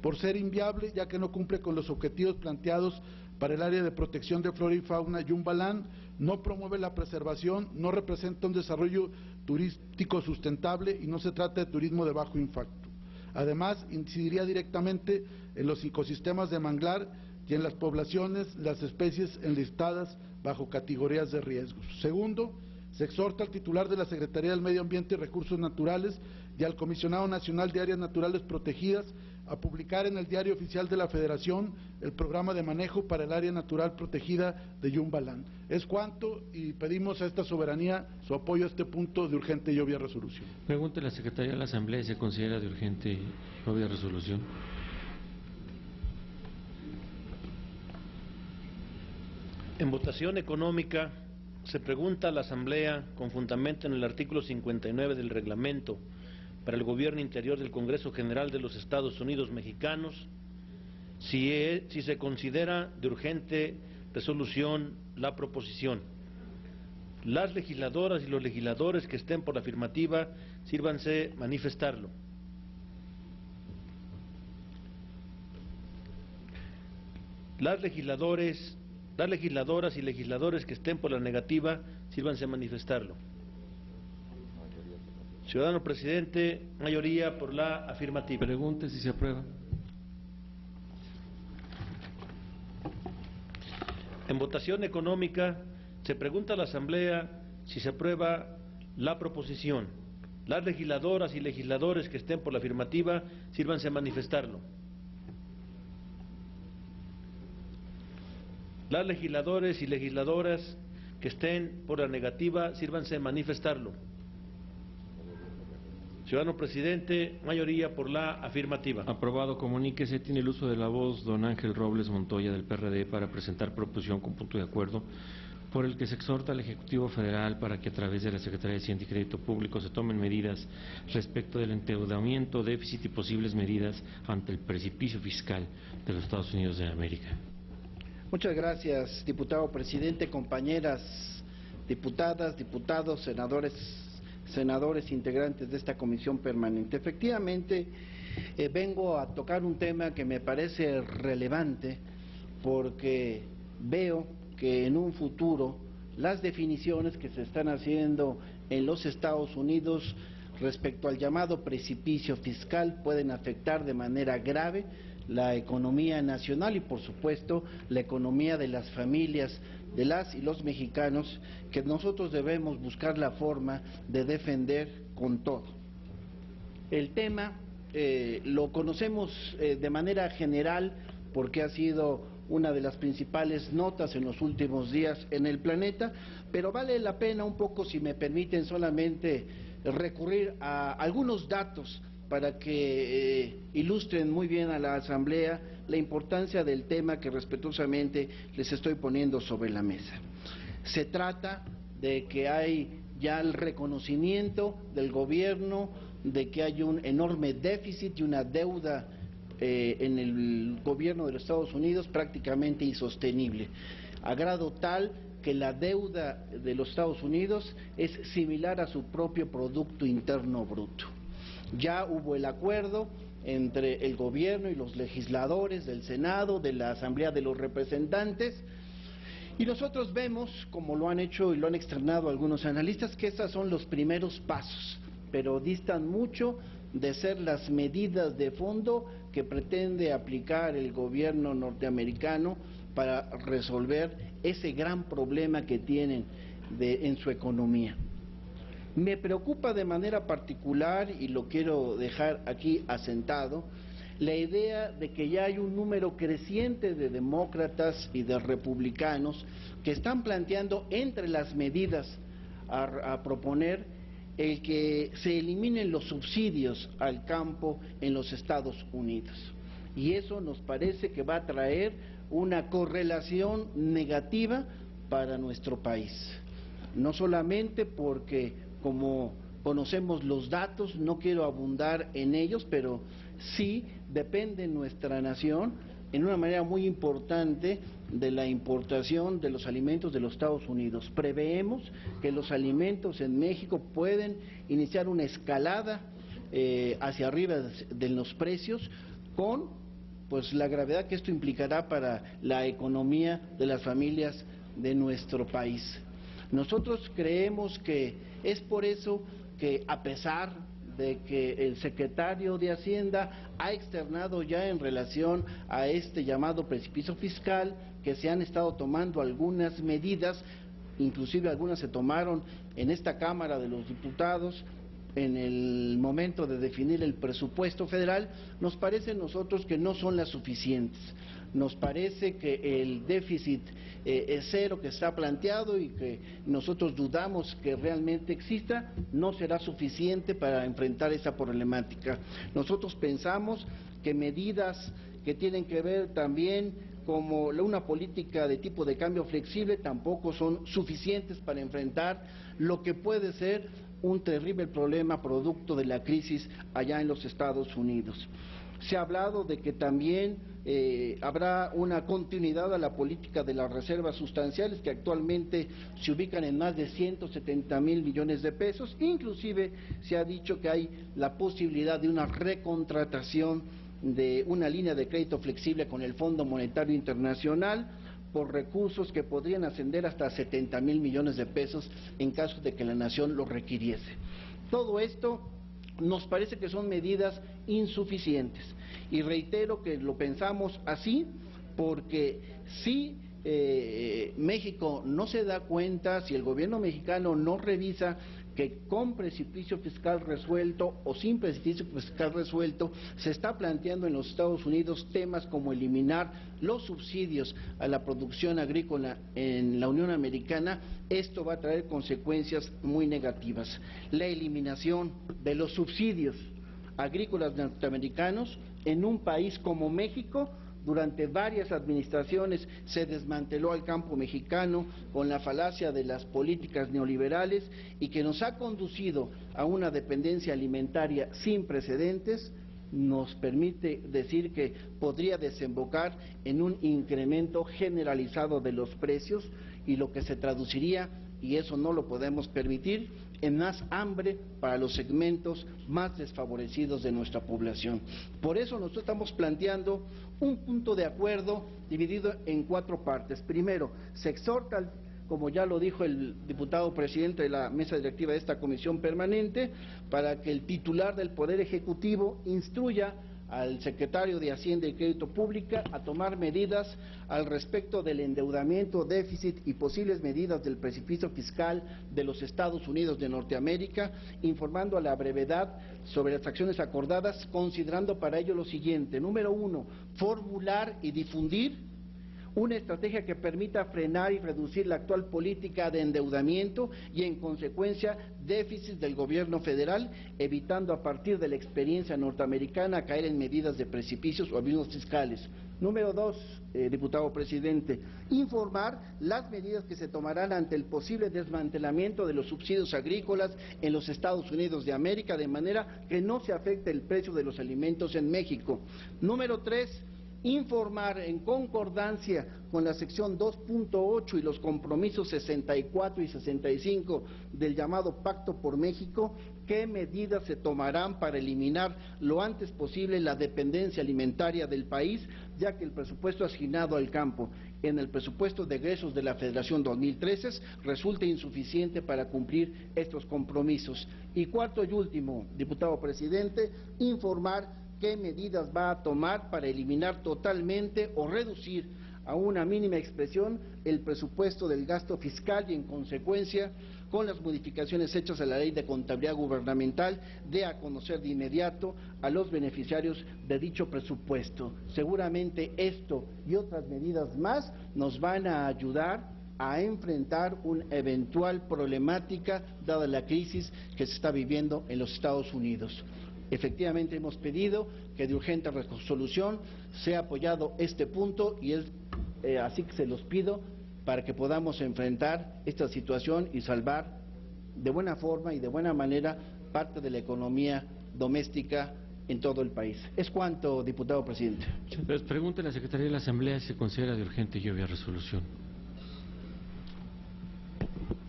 por ser inviable, ya que no cumple con los objetivos planteados para el área de protección de flora y fauna Yumbaland, no promueve la preservación, no representa un desarrollo turístico sustentable y no se trata de turismo de bajo impacto. Además, incidiría directamente en los ecosistemas de manglar y en las poblaciones, las especies enlistadas bajo categorías de riesgos. Segundo, se exhorta al titular de la Secretaría del Medio Ambiente y Recursos Naturales y al Comisionado Nacional de Áreas Naturales Protegidas a publicar en el Diario Oficial de la Federación el programa de manejo para el área natural protegida de Yumbaland. Es cuanto, y pedimos a esta soberanía su apoyo a este punto de urgente y obvia resolución. Pregunta la Secretaría de la Asamblea si se considera de urgente y obvia resolución. En votación económica, se pregunta a la Asamblea, con fundamento en el artículo 59 del reglamento, para el Gobierno Interior del Congreso General de los Estados Unidos Mexicanos, si se considera de urgente resolución la proposición. Las legisladoras y los legisladores que estén por la afirmativa, sírvanse manifestarlo. Las legisladoras y legisladores que estén por la negativa, sírvanse manifestarlo. Ciudadano presidente, mayoría por la afirmativa. Pregunte si se aprueba. En votación económica, se pregunta a la Asamblea si se aprueba la proposición. Las legisladoras y legisladores que estén por la afirmativa, sírvanse a manifestarlo. Las legisladores y legisladoras que estén por la negativa, sírvanse a manifestarlo. Ciudadano presidente, mayoría por la afirmativa. Aprobado. Comuníquese. Tiene el uso de la voz don Ángel Robles Montoya del PRD para presentar proposición con punto de acuerdo por el que se exhorta al Ejecutivo Federal para que a través de la Secretaría de Hacienda y Crédito Público se tomen medidas respecto del endeudamiento, déficit y posibles medidas ante el precipicio fiscal de los Estados Unidos de América. Muchas gracias, diputado presidente, compañeras diputadas, diputados, senadores integrantes de esta comisión permanente. Efectivamente, vengo a tocar un tema que me parece relevante porque veo que en un futuro las definiciones que se están haciendo en los Estados Unidos respecto al llamado precipicio fiscal pueden afectar de manera grave la economía nacional y, por supuesto, la economía de las familias de las y los mexicanos, que nosotros debemos buscar la forma de defender con todo. El tema lo conocemos de manera general porque ha sido una de las principales notas en los últimos días en el planeta, pero vale la pena un poco, si me permiten, solamente recurrir a algunos datos para que ilustren muy bien a la Asamblea la importancia del tema que respetuosamente les estoy poniendo sobre la mesa. Se trata de que hay ya el reconocimiento del gobierno de que hay un enorme déficit y una deuda en el gobierno de los Estados Unidos prácticamente insostenible, a grado tal que la deuda de los Estados Unidos es similar a su propio Producto Interno Bruto. Ya hubo el acuerdo entre el gobierno y los legisladores del Senado, de la Asamblea de los Representantes, y nosotros vemos, como lo han hecho y lo han externado algunos analistas, que esos son los primeros pasos, pero distan mucho de ser las medidas de fondo que pretende aplicar el gobierno norteamericano para resolver ese gran problema que tienen en su economía. Me preocupa de manera particular, y lo quiero dejar aquí asentado, la idea de que ya hay un número creciente de demócratas y de republicanos que están planteando entre las medidas a proponer el que se eliminen los subsidios al campo en los Estados Unidos. Y eso nos parece que va a traer una correlación negativa para nuestro país. No solamente porque, como conocemos los datos, no quiero abundar en ellos, pero sí depende nuestra nación en una manera muy importante de la importación de los alimentos de los Estados Unidos. Preveemos que los alimentos en México pueden iniciar una escalada hacia arriba de los precios, con pues la gravedad que esto implicará para la economía de las familias de nuestro país. Nosotros creemos que es por eso que, a pesar de que el secretario de Hacienda ha externado ya en relación a este llamado precipicio fiscal, que se han estado tomando algunas medidas, inclusive algunas se tomaron en esta Cámara de los Diputados en el momento de definir el presupuesto federal, nos parece a nosotros que no son las suficientes. Nos parece que el déficit cero que está planteado y que nosotros dudamos que realmente exista, no será suficiente para enfrentar esa problemática. Nosotros pensamos que medidas que tienen que ver también como una política de tipo de cambio flexible tampoco son suficientes para enfrentar lo que puede ser un terrible problema producto de la crisis allá en los Estados Unidos. Se ha hablado de que también habrá una continuidad a la política de las reservas sustanciales que actualmente se ubican en más de 170,000 millones de pesos. Inclusive se ha dicho que hay la posibilidad de una recontratación de una línea de crédito flexible con el Fondo Monetario Internacional por recursos que podrían ascender hasta 70,000 millones de pesos en caso de que la nación lo requiriese. Todo esto nos parece que son medidas insuficientes y reitero que lo pensamos así porque si México no se da cuenta, si el gobierno mexicano no revisa que con precipicio fiscal resuelto o sin precipicio fiscal resuelto se está planteando en los Estados Unidos temas como eliminar los subsidios a la producción agrícola en la Unión Americana, esto va a traer consecuencias muy negativas. La eliminación de los subsidios agrícolas norteamericanos en un país como México. Durante varias administraciones se desmanteló al campo mexicano con la falacia de las políticas neoliberales y que nos ha conducido a una dependencia alimentaria sin precedentes, nos permite decir que podría desembocar en un incremento generalizado de los precios y lo que se traduciría, y eso no lo podemos permitir, en más hambre para los segmentos más desfavorecidos de nuestra población. Por eso nosotros estamos planteando un punto de acuerdo dividido en 4 partes. Primero, se exhorta, como ya lo dijo el diputado presidente de la mesa directiva de esta comisión permanente, para que el titular del Poder Ejecutivo instruya al secretario de Hacienda y Crédito Público a tomar medidas al respecto del endeudamiento, déficit y posibles medidas del precipicio fiscal de los Estados Unidos de Norteamérica, informando a la brevedad sobre las acciones acordadas, considerando para ello lo siguiente: número 1, formular y difundir una estrategia que permita frenar y reducir la actual política de endeudamiento y, en consecuencia, déficit del gobierno federal, evitando a partir de la experiencia norteamericana caer en medidas de precipicios o abismos fiscales. Número 2, diputado presidente, informar las medidas que se tomarán ante el posible desmantelamiento de los subsidios agrícolas en los Estados Unidos de América, de manera que no se afecte el precio de los alimentos en México. Número 3, informar en concordancia con la sección 2.8 y los compromisos 64 y 65 del llamado Pacto por México, qué medidas se tomarán para eliminar lo antes posible la dependencia alimentaria del país, ya que el presupuesto asignado al campo en el presupuesto de egresos de la Federación 2013 resulta insuficiente para cumplir estos compromisos. Y cuarto y último, diputado presidente, informar qué medidas va a tomar para eliminar totalmente o reducir a una mínima expresión el presupuesto del gasto fiscal y, en consecuencia, con las modificaciones hechas a la Ley de Contabilidad Gubernamental, dé a conocer de inmediato a los beneficiarios de dicho presupuesto. Seguramente esto y otras medidas más nos van a ayudar a enfrentar una eventual problemática dada la crisis que se está viviendo en los Estados Unidos. Efectivamente hemos pedido que de urgente resolución sea apoyado este punto y así que se los pido para que podamos enfrentar esta situación y salvar de buena forma y de buena manera parte de la economía doméstica en todo el país. Es cuanto, diputado presidente. Les pregunta a la Secretaría de la Asamblea si se considera de urgente y obvia resolución.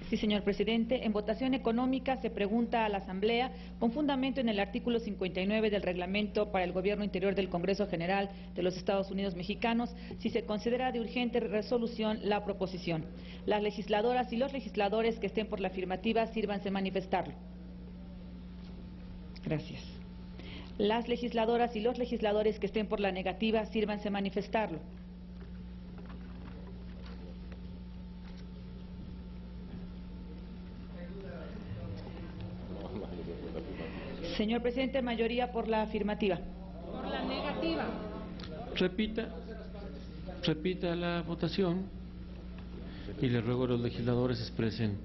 Sí, señor presidente. En votación económica se pregunta a la Asamblea, con fundamento en el artículo 59 del Reglamento para el Gobierno Interior del Congreso General de los Estados Unidos Mexicanos, si se considera de urgente resolución la proposición. Las legisladoras y los legisladores que estén por la afirmativa, sírvanse manifestarlo. Gracias. Las legisladoras y los legisladores que estén por la negativa, sírvanse manifestarlo. Señor presidente, mayoría por la afirmativa. Por la negativa. Repita la votación y le ruego a los legisladores expresen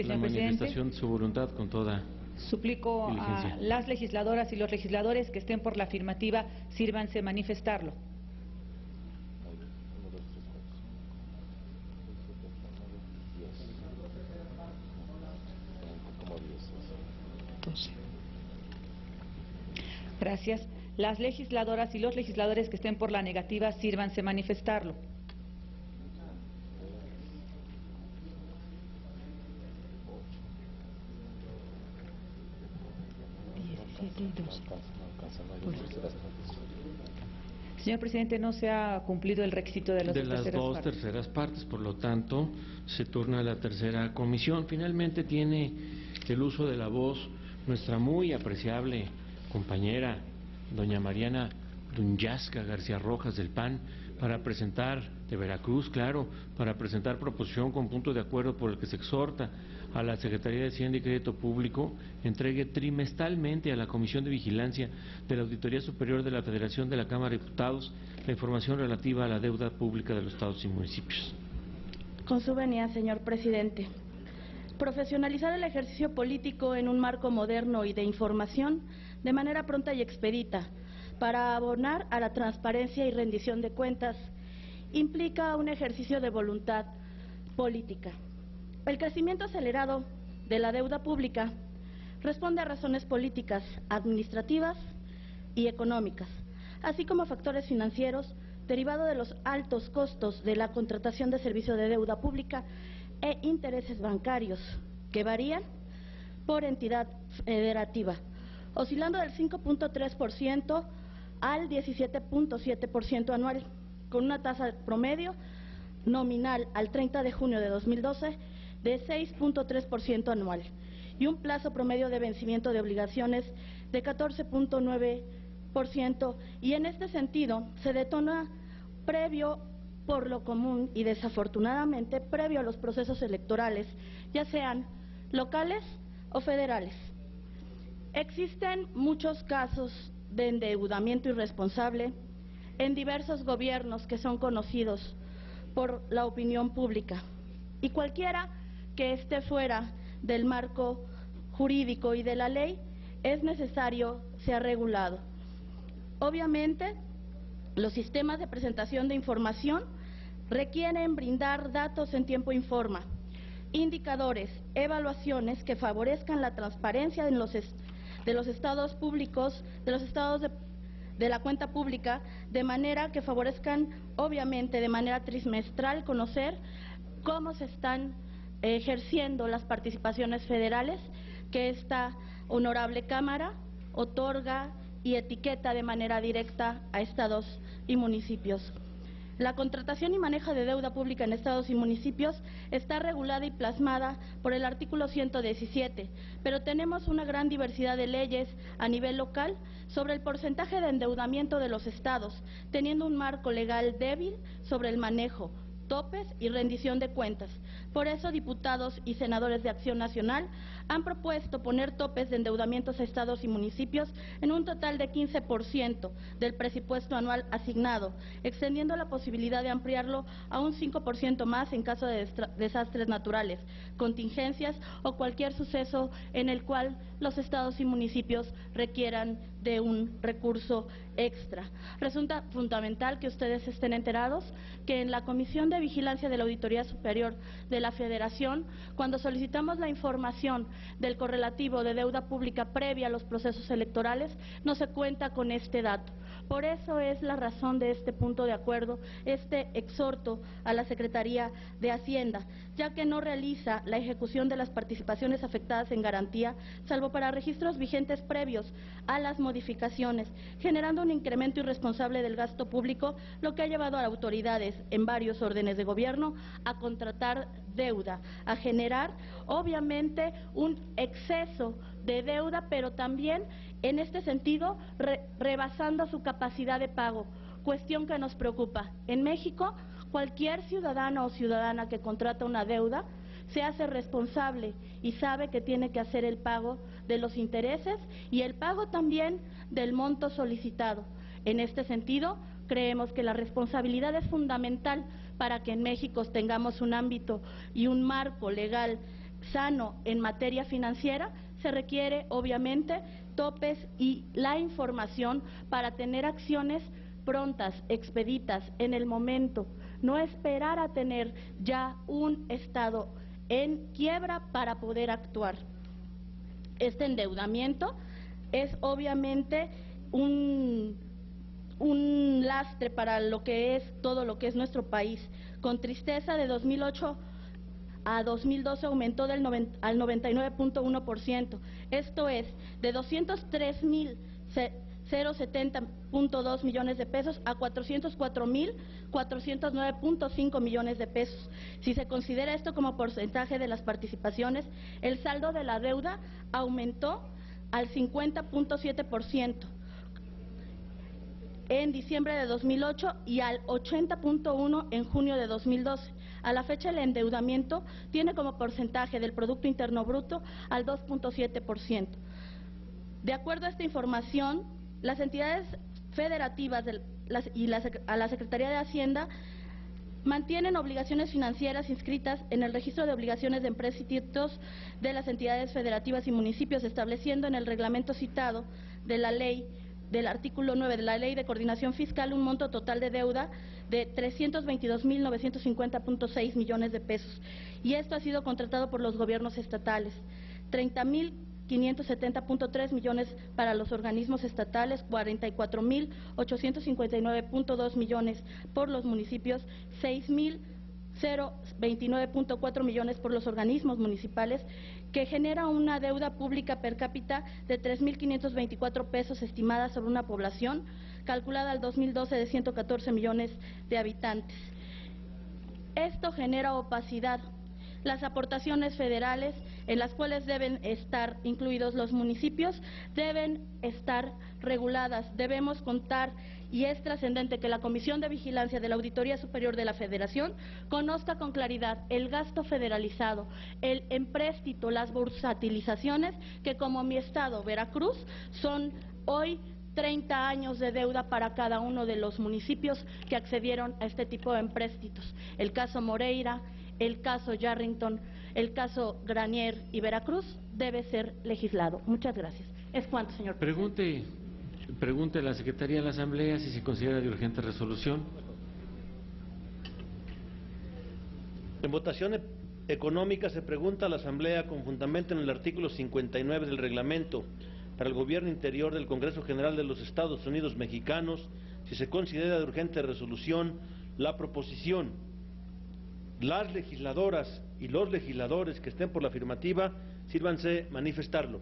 la manifestación de su voluntad con toda suplico diligencia. A las legisladoras y los legisladores que estén por la afirmativa, sírvanse manifestarlo. Gracias. Las legisladoras y los legisladores que estén por la negativa, sírvanse manifestarlo. Señor presidente, no se ha cumplido el requisito de las dos terceras partes, por lo tanto, se turna a la tercera comisión. Finalmente tiene el uso de la voz nuestra muy apreciable compañera, doña Mariana Dunyasca García Rojas del PAN, para presentar, de Veracruz, claro, para presentar proposición con punto de acuerdo por el que se exhorta a la Secretaría de Hacienda y Crédito Público entregue trimestralmente a la Comisión de Vigilancia de la Auditoría Superior de la Federación de la Cámara de Diputados la información relativa a la deuda pública de los estados y municipios. Con su venia, señor presidente. Profesionalizar el ejercicio político en un marco moderno y de información de manera pronta y expedita para abonar a la transparencia y rendición de cuentas implica un ejercicio de voluntad política. El crecimiento acelerado de la deuda pública responde a razones políticas, administrativas y económicas, así como factores financieros derivados de los altos costos de la contratación de servicio de deuda pública e intereses bancarios que varían por entidad federativa, oscilando del 5.3% al 17.7% anual, con una tasa promedio nominal al 30 de junio de 2012 de 6.3% anual y un plazo promedio de vencimiento de obligaciones de 14.9%, y en este sentido se detona previo por lo común y desafortunadamente previo a los procesos electorales, ya sean locales o federales. Existen muchos casos de endeudamiento irresponsable en diversos gobiernos que son conocidos por la opinión pública, y cualquiera que esté fuera del marco jurídico y de la ley es necesario sea regulado. Obviamente, los sistemas de presentación de información requieren brindar datos en tiempo y forma, indicadores, evaluaciones que favorezcan la transparencia de los estados públicos, de la cuenta pública, de manera que favorezcan, obviamente, de manera trimestral, conocer cómo se están ejerciendo las participaciones federales que esta honorable Cámara otorga y etiqueta de manera directa a estados y municipios. La contratación y manejo de deuda pública en estados y municipios está regulada y plasmada por el artículo 117, pero tenemos una gran diversidad de leyes a nivel local sobre el porcentaje de endeudamiento de los estados, teniendo un marco legal débil sobre el manejo, topes y rendición de cuentas. Por eso, diputados y senadores de Acción Nacional han propuesto poner topes de endeudamientos a estados y municipios en un total de 15% del presupuesto anual asignado, extendiendo la posibilidad de ampliarlo a un 5% más en caso de desastres naturales, contingencias o cualquier suceso en el cual los estados y municipios requieran de un recurso extra. Resulta fundamental que ustedes estén enterados que en la Comisión de Vigilancia de la Auditoría Superior de la Federación, cuando solicitamos la información del correlativo de deuda pública previa a los procesos electorales, no se cuenta con este dato. Por eso es la razón de este punto de acuerdo, este exhorto a la Secretaría de Hacienda, ya que no realiza la ejecución de las participaciones afectadas en garantía, salvo para registros vigentes previos a las modificaciones, generando un incremento irresponsable del gasto público, lo que ha llevado a autoridades en varios órdenes de gobierno a contratar deuda, a generar obviamente un exceso de deuda, pero también en este sentido rebasando su capacidad de pago, cuestión que nos preocupa. En México, cualquier ciudadano o ciudadana que contrata una deuda se hace responsable y sabe que tiene que hacer el pago de los intereses y el pago también del monto solicitado. En este sentido, creemos que la responsabilidad es fundamental para que en México tengamos un ámbito y un marco legal sano en materia financiera. Se requiere, obviamente, topes y la información para tener acciones prontas, expeditas, en el momento, no esperar a tener ya un Estado en quiebra para poder actuar. Este endeudamiento es obviamente un lastre para lo que es todo lo que es nuestro país. Con tristeza, de 2008 a 2012 aumentó al 99.1%, esto es, de 203.070.2 millones de pesos a 404.409.5 millones de pesos. Si se considera esto como porcentaje de las participaciones, el saldo de la deuda aumentó al 50.7% en diciembre de 2008 y al 80.1% en junio de 2012. A la fecha, el endeudamiento tiene como porcentaje del Producto Interno Bruto al 2.7%. De acuerdo a esta información, las entidades federativas a la Secretaría de Hacienda mantienen obligaciones financieras inscritas en el registro de obligaciones de empréstitos de las entidades federativas y municipios, estableciendo en el reglamento citado de la ley del artículo 9 de la Ley de Coordinación Fiscal un monto total de deuda de 322.950.6 millones de pesos. Y esto ha sido contratado por los gobiernos estatales. 30.570.3 millones para los organismos estatales, 44.859.2 millones por los municipios, 6.029.4 millones por los organismos municipales, que genera una deuda pública per cápita de 3.524 pesos estimada sobre una población calculada al 2012 de 114 millones de habitantes. Esto genera opacidad. Las aportaciones federales, en las cuales deben estar incluidos los municipios, deben estar reguladas. Debemos contar, y es trascendente que la Comisión de Vigilancia de la Auditoría Superior de la Federación conozca con claridad el gasto federalizado, el empréstito, las bursatilizaciones, que como mi estado, Veracruz, son hoy 30 años de deuda para cada uno de los municipios que accedieron a este tipo de empréstitos. El caso Moreira, el caso Yarrington, el caso Granier y Veracruz debe ser legislado. Muchas gracias. Es cuanto, señor presidente. Pregunte a la Secretaría de la Asamblea si se considera de urgente resolución. En votación económica se pregunta a la Asamblea, con fundamento en el artículo 59 del Reglamento para el Gobierno Interior del Congreso General de los Estados Unidos Mexicanos, si se considera de urgente resolución la proposición. Las legisladoras y los legisladores que estén por la afirmativa, sírvanse manifestarlo.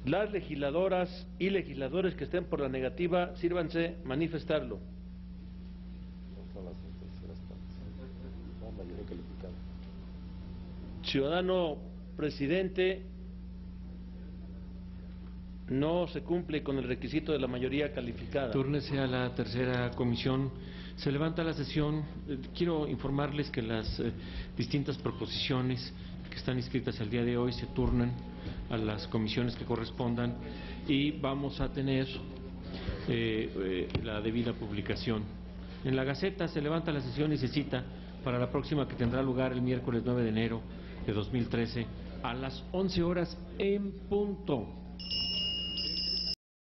Las legisladoras y legisladores que estén por la negativa, sírvanse manifestarlo. Ciudadano presidente, no se cumple con el requisito de la mayoría calificada. Túrnese a la tercera comisión. Se levanta la sesión. Quiero informarles que las distintas proposiciones que están inscritas el día de hoy se turnan a las comisiones que correspondan y vamos a tener la debida publicación. En la Gaceta se levanta la sesión y se cita para la próxima, que tendrá lugar el miércoles 9 de enero de 2013 a las 11 horas en punto.